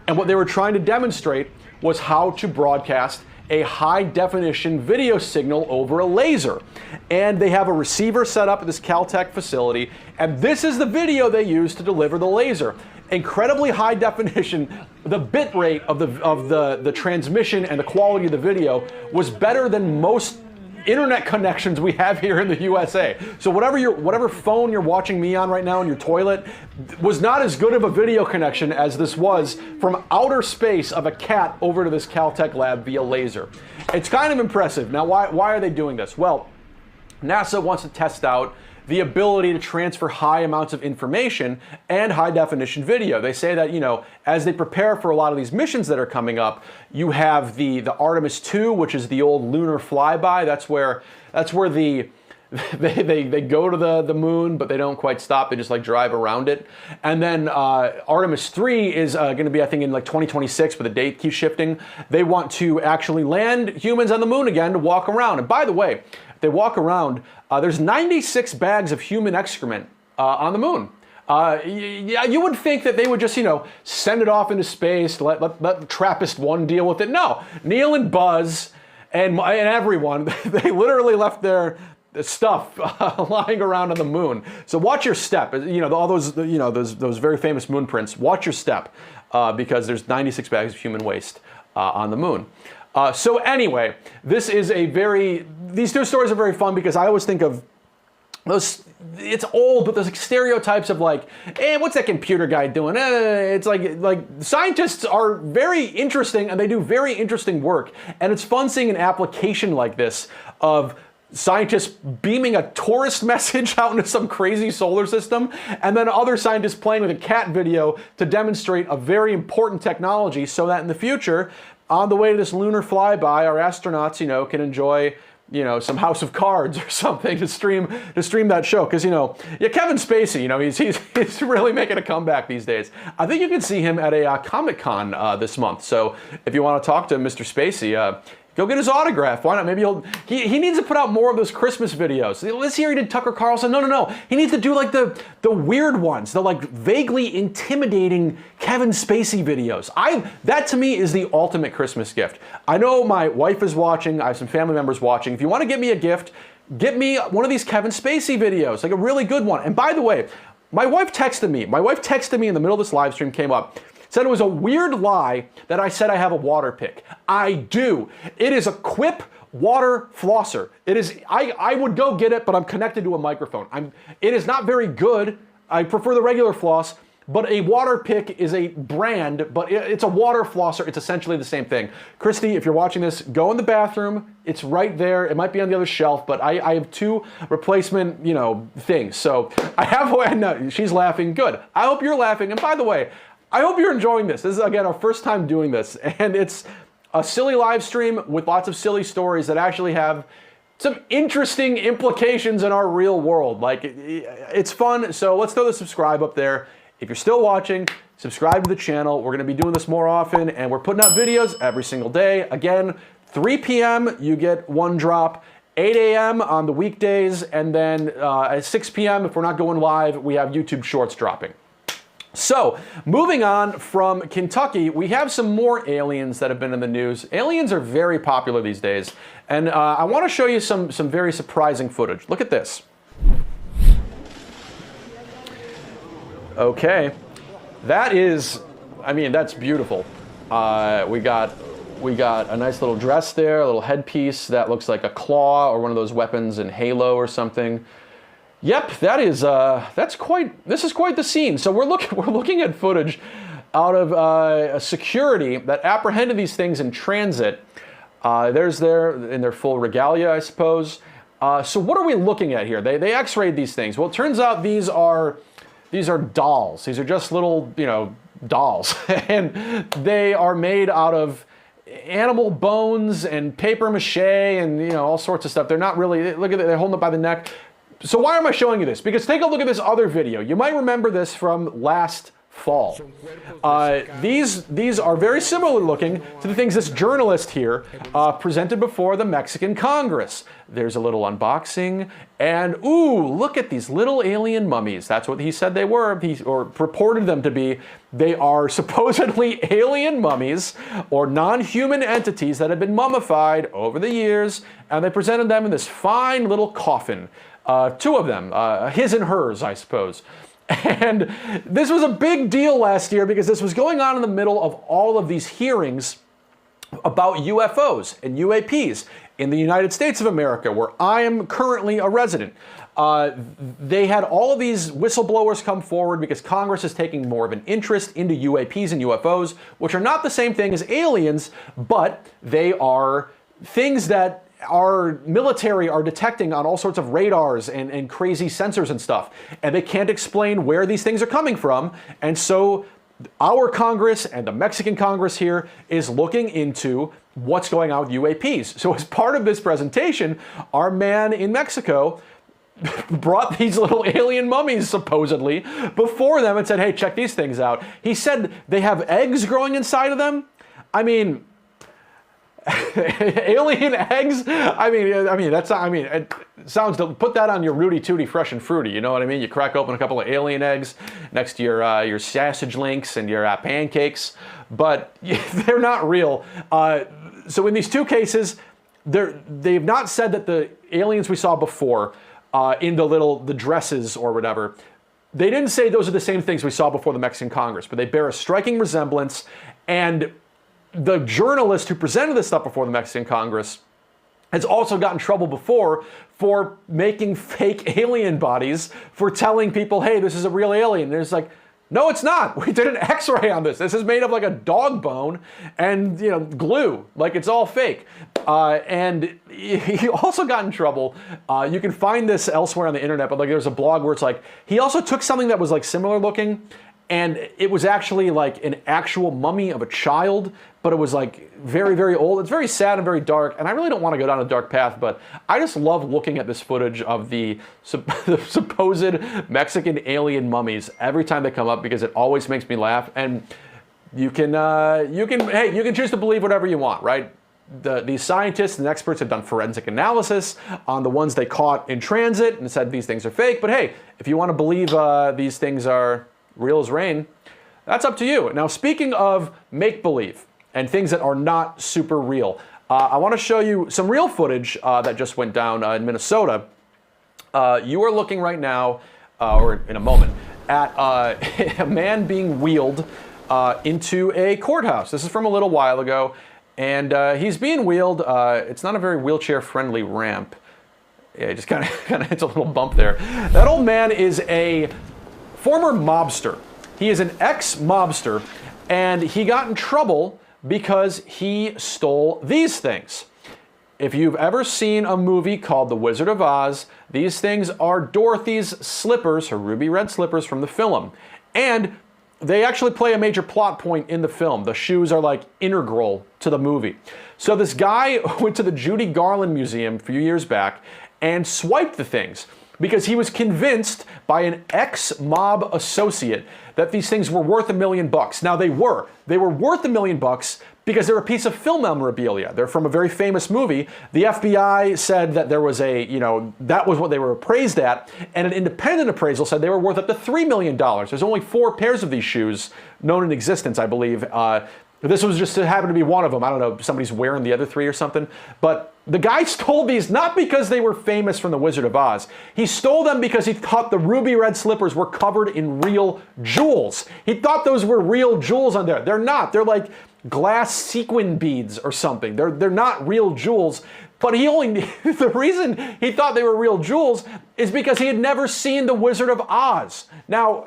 [SPEAKER 1] And what they were trying to demonstrate was how to broadcast a high-definition video signal over a laser. And they have a receiver set up at this Caltech facility, and this is the video they use to deliver the laser. Incredibly high definition. The bit rate of the transmission and the quality of the video was better than most internet connections we have here in the USA. So whatever phone you're watching me on right now in your toilet was not as good of a video connection as this was from outer space of a cat over to this Caltech lab via laser. It's kind of impressive. Now, why are they doing this? Well, NASA wants to test out the ability to transfer high amounts of information and high definition video. They say that, as they prepare for a lot of these missions that are coming up, you have the Artemis 2, which is the old lunar flyby. That's where they go to the moon, but they don't quite stop. They just drive around it. And then Artemis 3 is going to be, I think, in 2026, but the date keeps shifting. They want to actually land humans on the moon again to walk around. And by the way, they walk around, there's 96 bags of human excrement on the moon. You would think that they would just, send it off into space, let TRAPPIST-1 deal with it. No, Neil and Buzz and everyone, they literally left their stuff lying around on the moon. So watch your step. All those, those very famous moon prints. Watch your step because there's 96 bags of human waste on the moon. So anyway, these two stories are very fun because I always think of those, it's old, but there's stereotypes of what's that computer guy doing? It's like scientists are very interesting and they do very interesting work. And it's fun seeing an application like this of scientists beaming a tourist message out into some crazy solar system, and then other scientists playing with a cat video to demonstrate a very important technology so that in the future, on the way to this lunar flyby, our astronauts, can enjoy, some House of Cards or something to stream that show. Because, Kevin Spacey, he's really making a comeback these days. I think you can see him at a Comic-Con this month. So if you want to talk to Mr. Spacey, go get his autograph. Why not? Maybe he needs to put out more of those Christmas videos. This year he did Tucker Carlson. No. He needs to do the weird ones, the vaguely intimidating Kevin Spacey videos. That to me is the ultimate Christmas gift. I know my wife is watching. I have some family members watching. If you want to get me a gift, get me one of these Kevin Spacey videos, a really good one. And by the way, my wife texted me. My wife texted me in the middle of this live stream, came up, said it was a weird lie that I said I have a water pick. I do. It is a Quip water flosser. It is. I would go get it, but I'm connected to a microphone. It is not very good. I prefer the regular floss, but a water pick is a brand, but it's a water flosser. It's essentially the same thing. Christy, if you're watching this, go in the bathroom. It's right there. It might be on the other shelf, but I have two replacement, things. So I have one. No, she's laughing. Good. I hope you're laughing. And by the way, I hope you're enjoying this. This is, again, our first time doing this, and it's a silly live stream with lots of silly stories that actually have some interesting implications in our real world. It's fun, so let's throw the subscribe up there. If you're still watching, subscribe to the channel. We're going to be doing this more often, and we're putting out videos every single day. Again, 3 p.m., you get one drop. 8 a.m. on the weekdays, and then at 6 p.m., if we're not going live, we have YouTube Shorts dropping. So, moving on from Kentucky, we have some more aliens that have been in the news. Aliens are very popular these days, and I want to show you some very surprising footage. Look at this. Okay, that's beautiful. We got a nice little dress there, a little headpiece that looks like a claw or one of those weapons in Halo or something. Yep, this is quite the scene. So we're looking at footage out of security that apprehended these things in transit. There's in their full regalia, I suppose. So what are we looking at here? They X-rayed these things. Well, it turns out these are dolls. These are just little, dolls, and they are made out of animal bones and paper mache and all sorts of stuff. They're not really. Look at it. They're holding it by the neck. So why am I showing you this? Because take a look at this other video. You might remember this from last fall. These are very similar looking to the things this journalist here presented before the Mexican Congress. There's a little unboxing, and ooh, look at these little alien mummies. That's what he said they were, or purported them to be. They are supposedly alien mummies or non-human entities that have been mummified over the years, and they presented them in this fine little coffin. Two of them, his and hers, I suppose. And this was a big deal last year because this was going on in the middle of all of these hearings about UFOs and UAPs in the United States of America, where I am currently a resident. They had all of these whistleblowers come forward because Congress is taking more of an interest into UAPs and UFOs, which are not the same thing as aliens, but they are things that our military are detecting on all sorts of radars and crazy sensors and stuff. And they can't explain where these things are coming from. And so our Congress and the Mexican Congress here is looking into what's going on with UAPs. So as part of this presentation, our man in Mexico brought these little alien mummies, supposedly, before them and said, hey, check these things out. He said they have eggs growing inside of them. I mean, alien eggs? It sounds, put that on your Rooty Tooty Fresh and Fruity, you know what I mean? You crack open a couple of alien eggs next to your sausage links and your pancakes, but they're not real. So in these two cases, they've not said that the aliens we saw before in the dresses or whatever, they didn't say those are the same things we saw before the Mexican Congress, but they bear a striking resemblance. And the journalist who presented this stuff before the Mexican Congress has also gotten in trouble before for making fake alien bodies, for telling people, hey, this is a real alien. And it's like, no, it's not. We did an X-ray on this. This is made of like a dog bone and glue. Like, it's all fake. And he also got in trouble. You can find this elsewhere on the internet, but like there's a blog where it's like, he also took something that was like similar looking, and it was actually like an actual mummy of a child, but it was like very, very old. It's very sad and very dark, and I really don't want to go down a dark path, but I just love looking at this footage of the supposed Mexican alien mummies every time they come up because it always makes me laugh. And you can choose to believe whatever you want, right? These scientists and experts have done forensic analysis on the ones they caught in transit and said these things are fake. But hey, if you want to believe these things are real as rain, that's up to you. Now, speaking of make-believe and things that are not super real, I want to show you some real footage that just went down in Minnesota. You are looking right now, or in a moment, at a man being wheeled into a courthouse. This is from a little while ago, and he's being wheeled. It's not a very wheelchair-friendly ramp. Yeah, it just kind of hits a little bump there. That old man is a former mobster. He is an ex-mobster, and he got in trouble because he stole these things. If you've ever seen a movie called The Wizard of Oz, these things are Dorothy's slippers, her ruby red slippers from the film. And they actually play a major plot point in the film. The shoes are like integral to the movie. So this guy went to the Judy Garland Museum a few years back and swiped the things because he was convinced by an ex-mob associate that these things were worth $1 million. Now they were worth $1 million because they're a piece of film memorabilia. They're from a very famous movie. The FBI said that there was that was what they were appraised at, and an independent appraisal said they were worth up to $3 million. There's only 4 pairs of these shoes known in existence, I believe. This was just happened to be one of them. I don't know, somebody's wearing the other 3 or something. But the guy stole these not because they were famous from The Wizard of Oz. He stole them because he thought the ruby red slippers were covered in real jewels. He thought those were real jewels on there. They're not. They're like glass sequin beads or something. They're not real jewels. But the reason he thought they were real jewels is because he had never seen The Wizard of Oz. Now,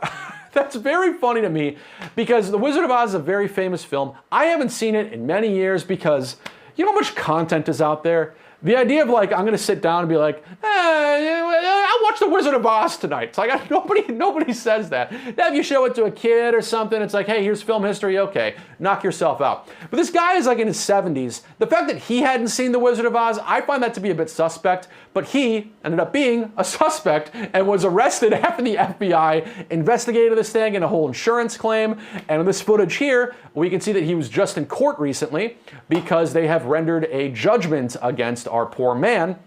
[SPEAKER 1] that's very funny to me because The Wizard of Oz is a very famous film. I haven't seen it in many years because you know how much content is out there? The idea of like, I'm going to sit down and be like, I'll watch watch The Wizard of Oz tonight. It's like, nobody says that. Now if you show it to a kid or something, it's like, hey, here's film history, okay, knock yourself out. But this guy is like in his 70s. The fact that he hadn't seen The Wizard of Oz, I find that to be a bit suspect, but he ended up being a suspect and was arrested after the FBI investigated this thing and a whole insurance claim. And in this footage here, we can see that he was just in court recently because they have rendered a judgment against our poor man.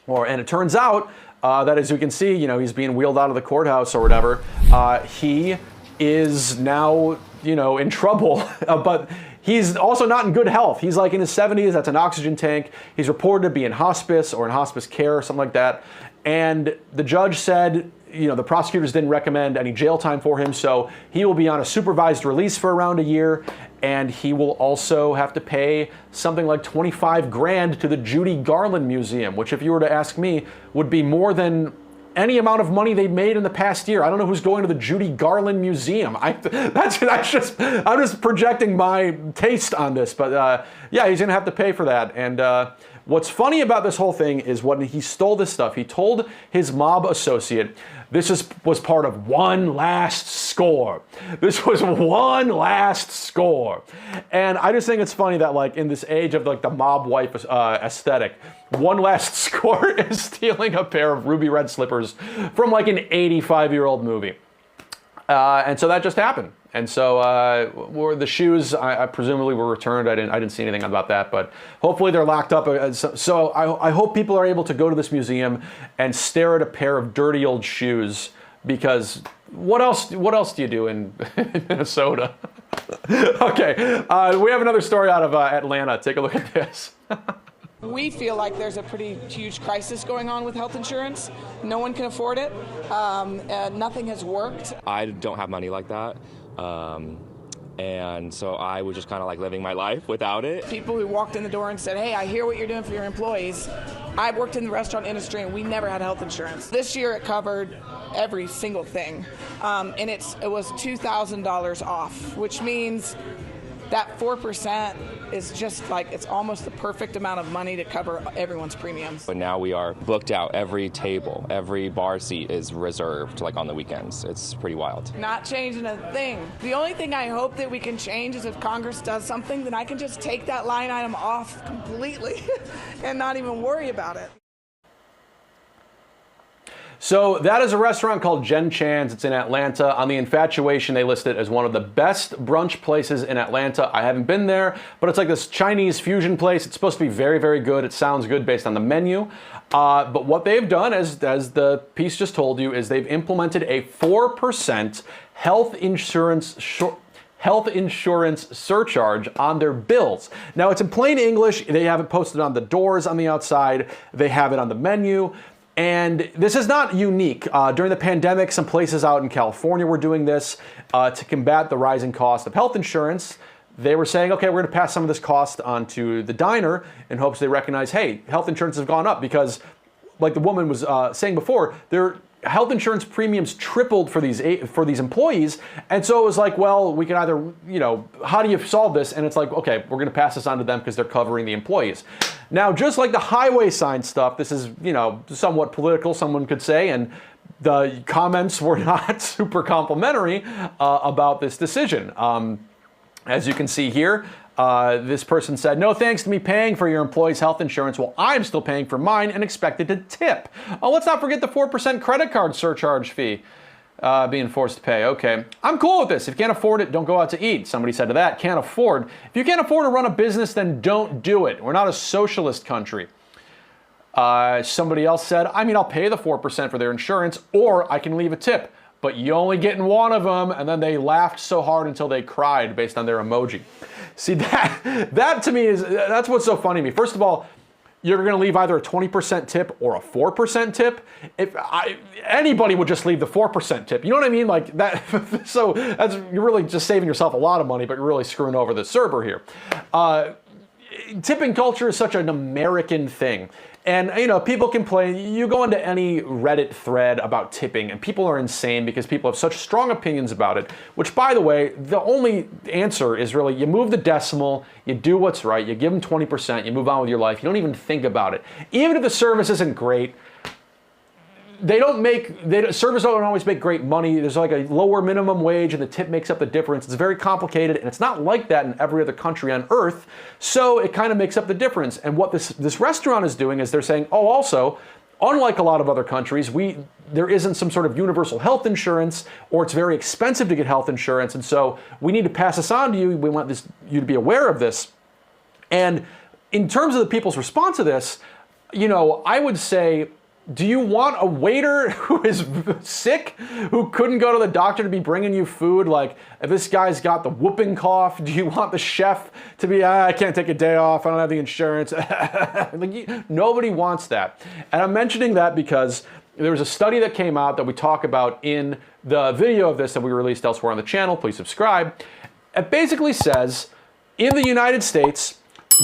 [SPEAKER 1] And it turns out that, as you can see, you know, he's being wheeled out of the courthouse or whatever. He is now, you know, in trouble, but he's also not in good health. He's like in his 70s. That's an oxygen tank. He's reported to be in hospice or in hospice care or something like that. And the judge said, you know, the prosecutors didn't recommend any jail time for him, so he will be on a supervised release for around a year, and he will also have to pay something like 25 grand to the Judy Garland Museum, which, if you were to ask me, would be more than any amount of money they've made in the past year. I don't know who's going to the Judy Garland Museum. I'm just projecting my taste on this, but yeah, he's gonna have to pay for that. And what's funny about this whole thing is when he stole this stuff, he told his mob associate, this was part of one last score. This was one last score. And I just think it's funny that, like, in this age of like the mob wife aesthetic, one last score is stealing a pair of ruby red slippers from like an 85-year-old movie. And so that just happened. And so the shoes, I presumably were returned. I didn't see anything about that, but hopefully they're locked up. So I hope people are able to go to this museum and stare at a pair of dirty old shoes, because what else do you do in Minnesota? Okay, we have another story out of Atlanta. Take a look at this.
[SPEAKER 5] We feel like there's a pretty huge crisis going on with health insurance. No one can afford it. Nothing has worked.
[SPEAKER 6] I don't have money like that. And so I was just kind of like living my life without it.
[SPEAKER 5] People who walked in the door and said, hey, I hear what you're doing for your employees. I worked in the restaurant industry and we never had health insurance. This year it covered every single thing. And it was $2,000 off, which means that 4% is just like, it's almost the perfect amount of money to cover everyone's premiums.
[SPEAKER 6] But now we are booked out. Every table, every bar seat is reserved, like on the weekends. It's pretty wild.
[SPEAKER 5] Not changing a thing. The only thing I hope that we can change is if Congress does something, then I can just take that line item off completely and not even worry about it.
[SPEAKER 1] So that is a restaurant called Jen Chan's. It's in Atlanta. On the Infatuation, they list it as one of the best brunch places in Atlanta. I haven't been there, but it's like this Chinese fusion place. It's supposed to be very, very good. It sounds good based on the menu. But what they've done, as the piece just told you, is they've implemented a 4% health insurance surcharge on their bills. Now, it's in plain English. They have it posted on the doors on the outside. They have it on the menu. And this is not unique. During the pandemic, some places out in California were doing this to combat the rising cost of health insurance. They were saying, okay, we're going to pass some of this cost on to the diner in hopes they recognize, hey, health insurance has gone up because, like the woman was saying before, their health insurance premiums tripled for these employees. And so it was like, well, we can either, you know, how do you solve this? And it's like, okay, we're going to pass this on to them because they're covering the employees. Now, just like the highway sign stuff, this is, you know, somewhat political, someone could say, and the comments were not super complimentary about this decision. As you can see here, this person said, no thanks to me paying for your employees' health insurance while I'm still paying for mine and expected to tip. Oh, let's not forget the 4% credit card surcharge fee being forced to pay. Okay, I'm cool with this. If you can't afford it, don't go out to eat. Somebody said to that, can't afford. If you can't afford to run a business, then don't do it. We're not a socialist country. Somebody else said, I mean, I'll pay the 4% for their insurance, or I can leave a tip, but you only getting one of them. And then they laughed so hard until they cried based on their emoji. See, that to me that's what's so funny to me. First of all, you're going to leave either a 20% tip or a 4% tip. Anybody would just leave the 4% tip. You know what I mean? Like that. So you're really just saving yourself a lot of money, but you're really screwing over the server here. Tipping culture is such an American thing. And, you know, people complain. You go into any Reddit thread about tipping, and people are insane because people have such strong opinions about it, which, by the way, the only answer is really you move the decimal, you do what's right, you give them 20%, you move on with your life. You don't even think about it. Even if the service isn't great, servers don't always make great money. There's like a lower minimum wage and the tip makes up the difference. It's very complicated and it's not like that in every other country on earth. So it kind of makes up the difference. And what this restaurant is doing is they're saying, oh, also, unlike a lot of other countries, there isn't some sort of universal health insurance, or it's very expensive to get health insurance. And so we need to pass this on to you. We want you to be aware of this. And in terms of the people's response to this, I would say, do you want a waiter who is sick, who couldn't go to the doctor to be bringing you food? Like, if this guy's got the whooping cough, do you want the chef to be, I can't take a day off, I don't have the insurance? Nobody wants that. And I'm mentioning that because there was a study that came out that we talk about in the video of this that we released elsewhere on the channel. Please subscribe. It basically says, in the United States,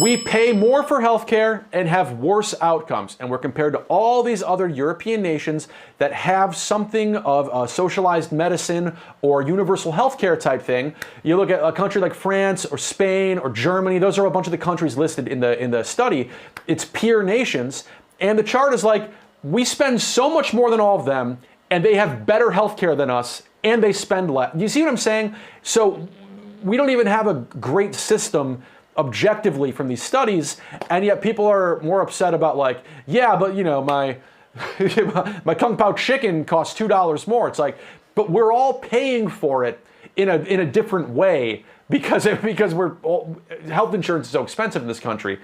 [SPEAKER 1] we pay more for healthcare and have worse outcomes. And we're compared to all these other European nations that have something of a socialized medicine or universal healthcare type thing. You look at a country like France or Spain or Germany, those are a bunch of the countries listed in the study. It's peer nations. And the chart is like, we spend so much more than all of them, and they have better healthcare than us, and they spend less. You see what I'm saying? So we don't even have a great system objectively from these studies, and yet people are more upset about like, yeah, but my my Kung Pao chicken costs $2 more. It's like, but we're all paying for it in a different way because health insurance is so expensive in this country.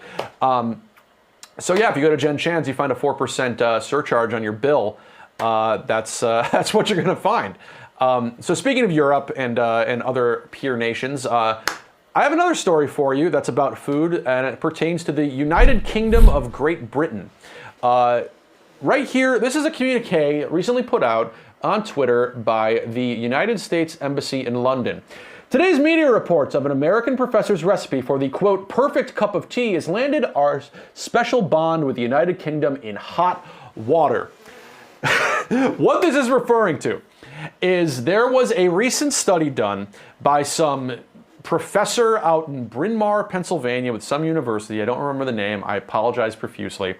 [SPEAKER 1] So yeah, if you go to Jen Chan's, you find a 4% surcharge on your bill. That's what you're going to find. So speaking of Europe and other peer nations, I have another story for you that's about food, and it pertains to the United Kingdom of Great Britain. Right here, this is a communique recently put out on Twitter by the United States Embassy in London. Today's media reports of an American professor's recipe for the, quote, perfect cup of tea has landed our special bond with the United Kingdom in hot water. What this is referring to is there was a recent study done by some professor out in Bryn Mawr, Pennsylvania, with some university. I don't remember the name. I apologize profusely.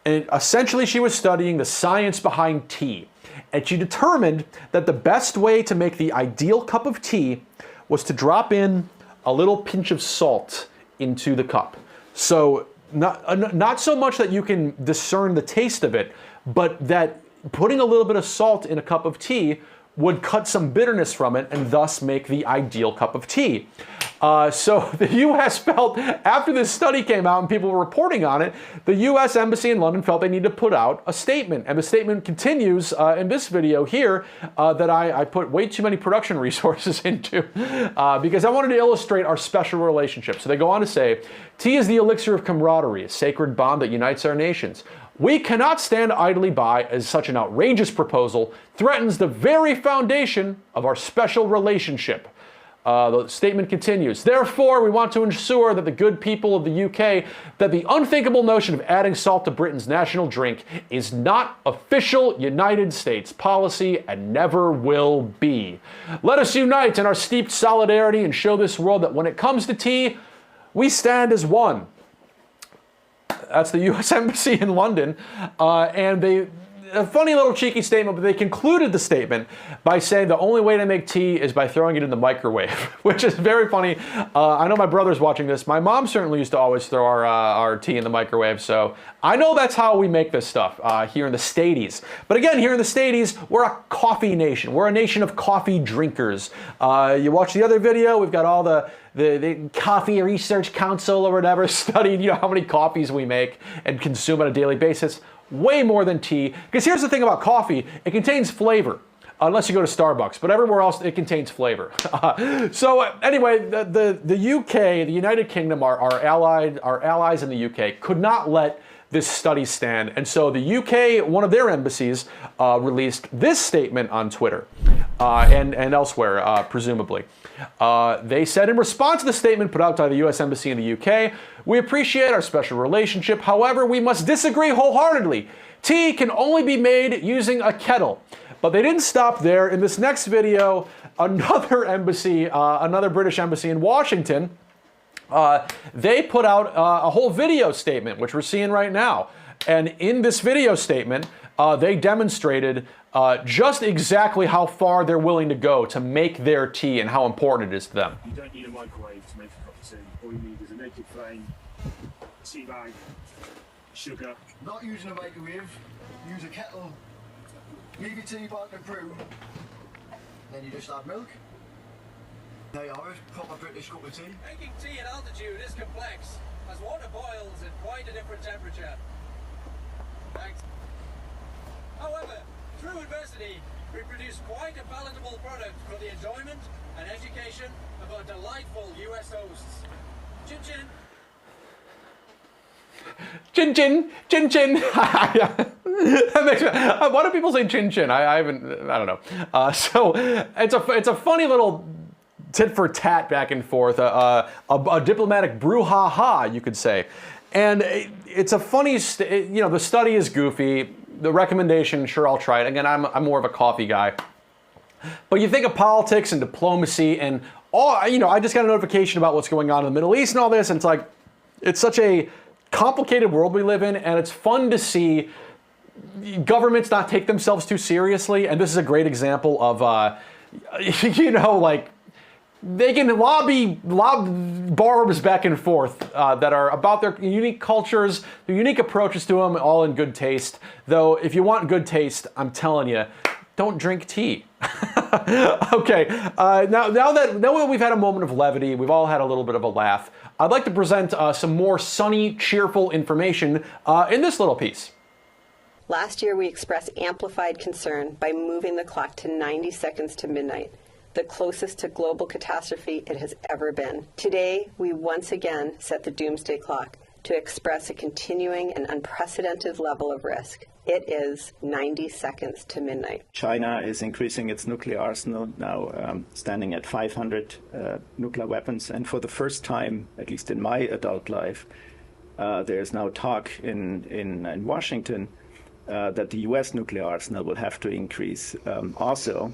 [SPEAKER 1] And essentially, she was studying the science behind tea. And she determined that the best way to make the ideal cup of tea was to drop in a little pinch of salt into the cup. So not so much that you can discern the taste of it, but that putting a little bit of salt in a cup of tea would cut some bitterness from it and thus make the ideal cup of tea. So the U.S. felt, after this study came out and people were reporting on it, the U.S. Embassy in London felt they needed to put out a statement. And the statement continues in this video here that I put way too many production resources into because I wanted to illustrate our special relationship. So they go on to say, tea is the elixir of camaraderie, a sacred bond that unites our nations. We cannot stand idly by as such an outrageous proposal threatens the very foundation of our special relationship. The statement continues, therefore, we want to ensure that the good people of the UK, that the unthinkable notion of adding salt to Britain's national drink is not official United States policy and never will be. Let us unite in our steeped solidarity and show this world that when it comes to tea, we stand as one. That's the U.S. Embassy in London, and a funny little cheeky statement, but they concluded the statement by saying the only way to make tea is by throwing it in the microwave, which is very funny. I know my brother's watching this. My mom certainly used to always throw our tea in the microwave, so I know that's how we make this stuff here in the States. But again, here in the States, we're a coffee nation. We're a nation of coffee drinkers. You watch the other video, we've got all the Coffee Research Council or whatever studied, how many coffees we make and consume on a daily basis. Way more than tea. Because here's the thing about coffee, it contains flavor. Unless you go to Starbucks, but everywhere else it contains flavor. So anyway, the UK, the United Kingdom, our allies in the UK could not let this study stand. And so the UK, one of their embassies, released this statement on Twitter and elsewhere, presumably. They said, in response to the statement put out by the U.S. Embassy in the UK, we appreciate our special relationship. However, we must disagree wholeheartedly. Tea can only be made using a kettle. But they didn't stop there. In this next video, another embassy, another British embassy in Washington, they put out a whole video statement, which we're seeing right now. And in this video statement, they demonstrated just exactly how far they're willing to go to make their tea and how important it is to them.
[SPEAKER 7] You don't need a microwave to make a cup of tea. All you need is a naked flame, tea bag, sugar.
[SPEAKER 8] Not using a microwave, use a kettle, leave your tea bag to brew, then you just add milk. There you are, proper British cup of tea.
[SPEAKER 9] Making tea at altitude is complex, as water boils at quite a different temperature. Thanks. However, through adversity, we produce quite a palatable product for the enjoyment and education of our delightful US hosts. Chin chin.
[SPEAKER 1] Chin chin, chin chin. That makes me, why do people say chin chin? I don't know. So it's a funny little tit for tat back and forth, a diplomatic brouhaha, you could say. And it's a funny, the study is goofy. The recommendation, sure, I'll try it. Again, I'm more of a coffee guy. But you think of politics and diplomacy and all, I just got a notification about what's going on in the Middle East and all this, and it's like, it's such a complicated world we live in, and it's fun to see governments not take themselves too seriously. And this is a great example of, like, they can lobby barbs back and forth that are about their unique cultures, their unique approaches to them, all in good taste. Though, if you want good taste, I'm telling you, don't drink tea. Okay, now that we've had a moment of levity, we've all had a little bit of a laugh, I'd like to present some more sunny, cheerful information in this little piece.
[SPEAKER 10] Last year, we expressed amplified concern by moving the clock to 90 seconds to midnight, the closest to global catastrophe it has ever been. Today, we once again set the doomsday clock to express a continuing and unprecedented level of risk. It is 90 seconds to midnight.
[SPEAKER 11] China is increasing its nuclear arsenal, now standing at 500 nuclear weapons. And for the first time, at least in my adult life, there is now talk in Washington that the U.S. nuclear arsenal will have to increase also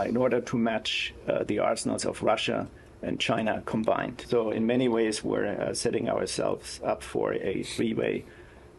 [SPEAKER 11] in order to match the arsenals of Russia and China combined. So in many ways, we're setting ourselves up for a three-way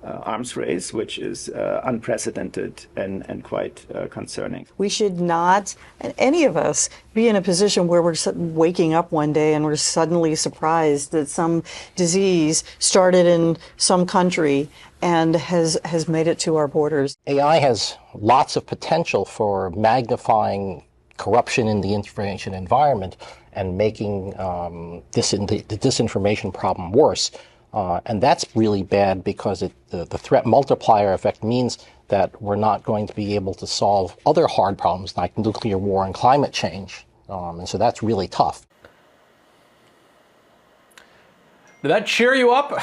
[SPEAKER 11] arms race, which is unprecedented and quite concerning.
[SPEAKER 12] We should not, any of us, be in a position where we're waking up one day and we're suddenly surprised that some disease started in some country and has made it to our borders.
[SPEAKER 13] AI has lots of potential for magnifying corruption in the information environment and making the disinformation problem worse. And that's really bad because the threat multiplier effect means that we're not going to be able to solve other hard problems like nuclear war and climate change. And so that's really tough.
[SPEAKER 1] Did that cheer you up?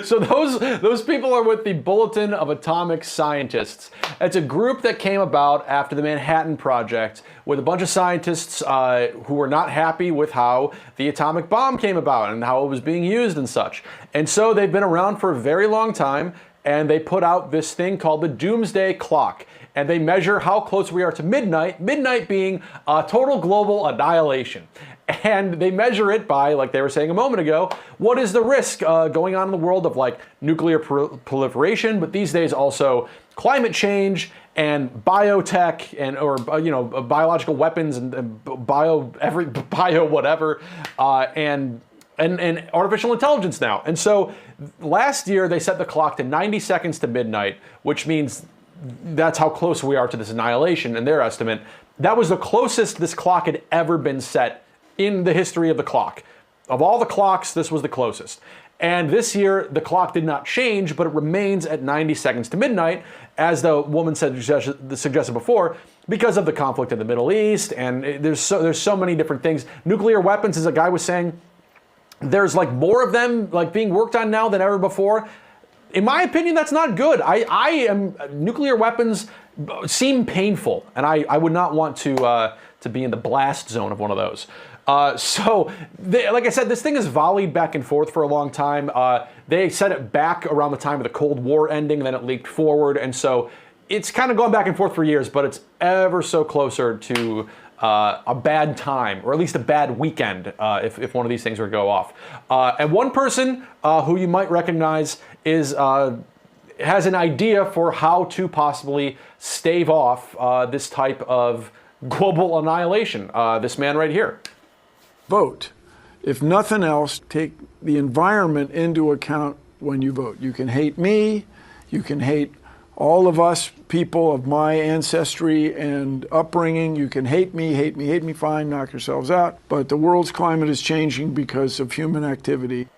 [SPEAKER 1] So those people are with the Bulletin of Atomic Scientists. It's a group that came about after the Manhattan Project with a bunch of scientists who were not happy with how the atomic bomb came about and how it was being used and such. And so they've been around for a very long time, and they put out this thing called the Doomsday Clock. And they measure how close we are to midnight, midnight being total global annihilation. And they measure it by, like they were saying a moment ago, what is the risk going on in the world of like nuclear proliferation, but these days also climate change and biotech and biological weapons and bio whatever and artificial intelligence now. And so last year they set the clock to 90 seconds to midnight, which means that's how close we are to this annihilation in their estimate. That was the closest this clock had ever been set in the history of the clock. Of all the clocks, this was the closest. And this year, the clock did not change, but it remains at 90 seconds to midnight, as the woman suggested before, because of the conflict in the Middle East, and there's so many different things. Nuclear weapons, as a guy was saying, there's like more of them like being worked on now than ever before. In my opinion, that's not good. Nuclear weapons seem painful, and I would not want to be in the blast zone of one of those. Like I said, this thing has volleyed back and forth for a long time. They set it back around the time of the Cold War ending, then it leaked forward, and so it's kind of gone back and forth for years, but it's ever so closer to a bad time, or at least a bad weekend, if one of these things were to go off. And one person who you might recognize is has an idea for how to possibly stave off this type of global annihilation. This man right here.
[SPEAKER 14] Vote. If nothing else, take the environment into account when you vote. You can hate me, you can hate all of us people of my ancestry and upbringing. You can hate me, fine, knock yourselves out. But the world's climate is changing because of human activity.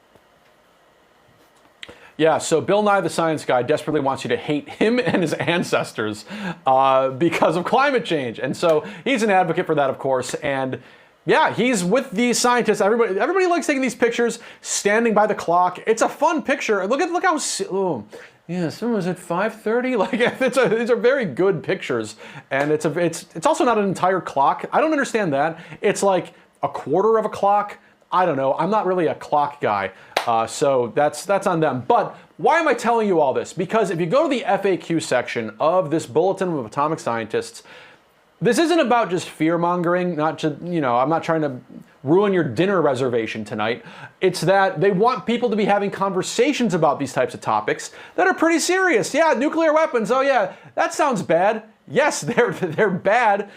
[SPEAKER 1] Yeah, so Bill Nye the Science Guy desperately wants you to hate him and his ancestors because of climate change. And so he's an advocate for that, of course. And yeah, he's with the scientists. Everybody likes taking these pictures, standing by the clock. It's a fun picture. Look how, oh, yeah, someone was at 5:30. Like these are very good pictures, and it's also not an entire clock. I don't understand that. It's like a quarter of a clock. I don't know. I'm not really a clock guy, so that's on them. But why am I telling you all this? Because if you go to the FAQ section of this Bulletin of Atomic Scientists, this isn't about just fear-mongering, I'm not trying to ruin your dinner reservation tonight. It's that they want people to be having conversations about these types of topics that are pretty serious. Yeah, nuclear weapons, oh yeah, that sounds bad. Yes, they're bad.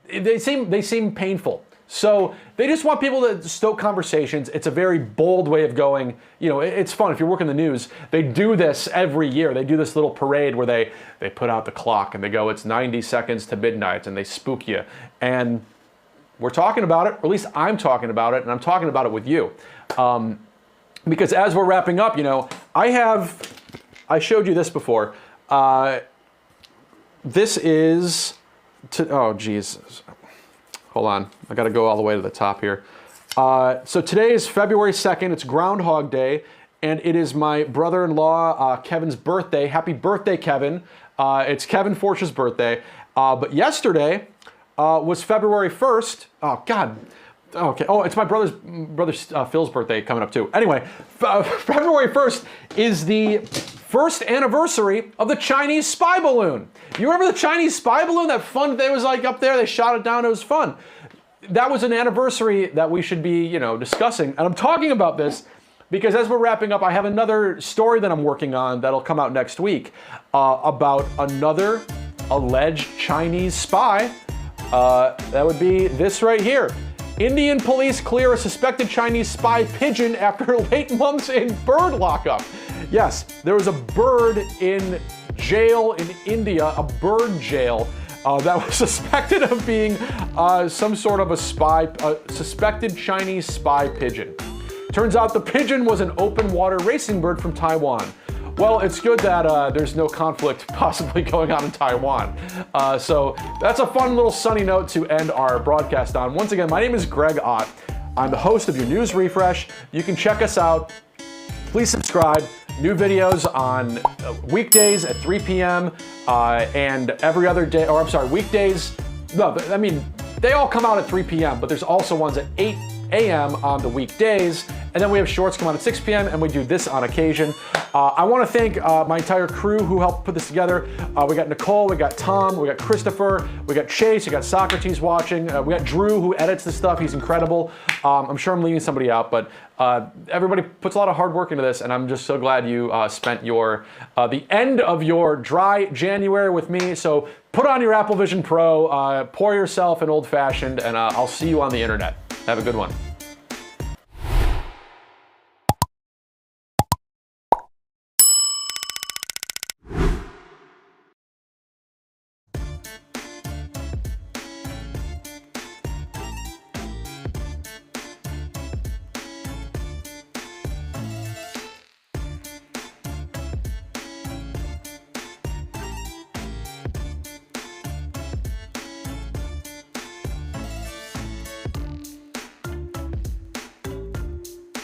[SPEAKER 1] They seem painful. So they just want people to stoke conversations. It's a very bold way of going. It's fun. If you work in the news, they do this every year. They do this little parade where they put out the clock and they go, it's 90 seconds to midnight, and they spook you. And we're talking about it, or at least I'm talking about it, and I'm talking about it with you. Because as we're wrapping up, I showed you this before. This is, oh geez. Hold on, I gotta go all the way to the top here. So today is February 2nd, it's Groundhog Day, and it is my brother-in-law, Kevin's birthday. Happy birthday, Kevin. It's Kevin Forsh's birthday. But yesterday was February 1st. Oh, God. Okay. Oh, it's my brother Phil's birthday coming up too. Anyway, February 1st is the first anniversary of the Chinese spy balloon. You remember the Chinese spy balloon? That fun day was like up there. They shot it down. It was fun. That was an anniversary that we should be, discussing. And I'm talking about this because as we're wrapping up, I have another story that I'm working on that'll come out next week about another alleged Chinese spy. That would be this right here. Indian police clear a suspected Chinese spy pigeon after late months in bird lockup. Yes, there was a bird in jail in India, a bird jail, that was suspected of being some sort of a suspected Chinese spy pigeon. Turns out the pigeon was an open water racing bird from Taiwan. Well, it's good that there's no conflict possibly going on in Taiwan. So that's a fun little sunny note to end our broadcast on. Once again, my name is Greg Ott. I'm the host of your News Refresh. You can check us out. Please subscribe. New videos on weekdays at 3 p.m. And every other day, or I'm sorry, weekdays. No, I mean, they all come out at 3 p.m., but there's also ones at 8 a.m. on the weekdays. And then we have shorts come out at 6 p.m. and we do this on occasion. I want to thank my entire crew who helped put this together. We got Nicole, we got Tom, we got Christopher, we got Chase, we got Socrates watching. We got Drew who edits this stuff. He's incredible. I'm sure I'm leaving somebody out, but everybody puts a lot of hard work into this, and I'm just so glad you spent the end of your dry January with me. So put on your Apple Vision Pro, pour yourself an old fashioned, and I'll see you on the internet. Have a good one.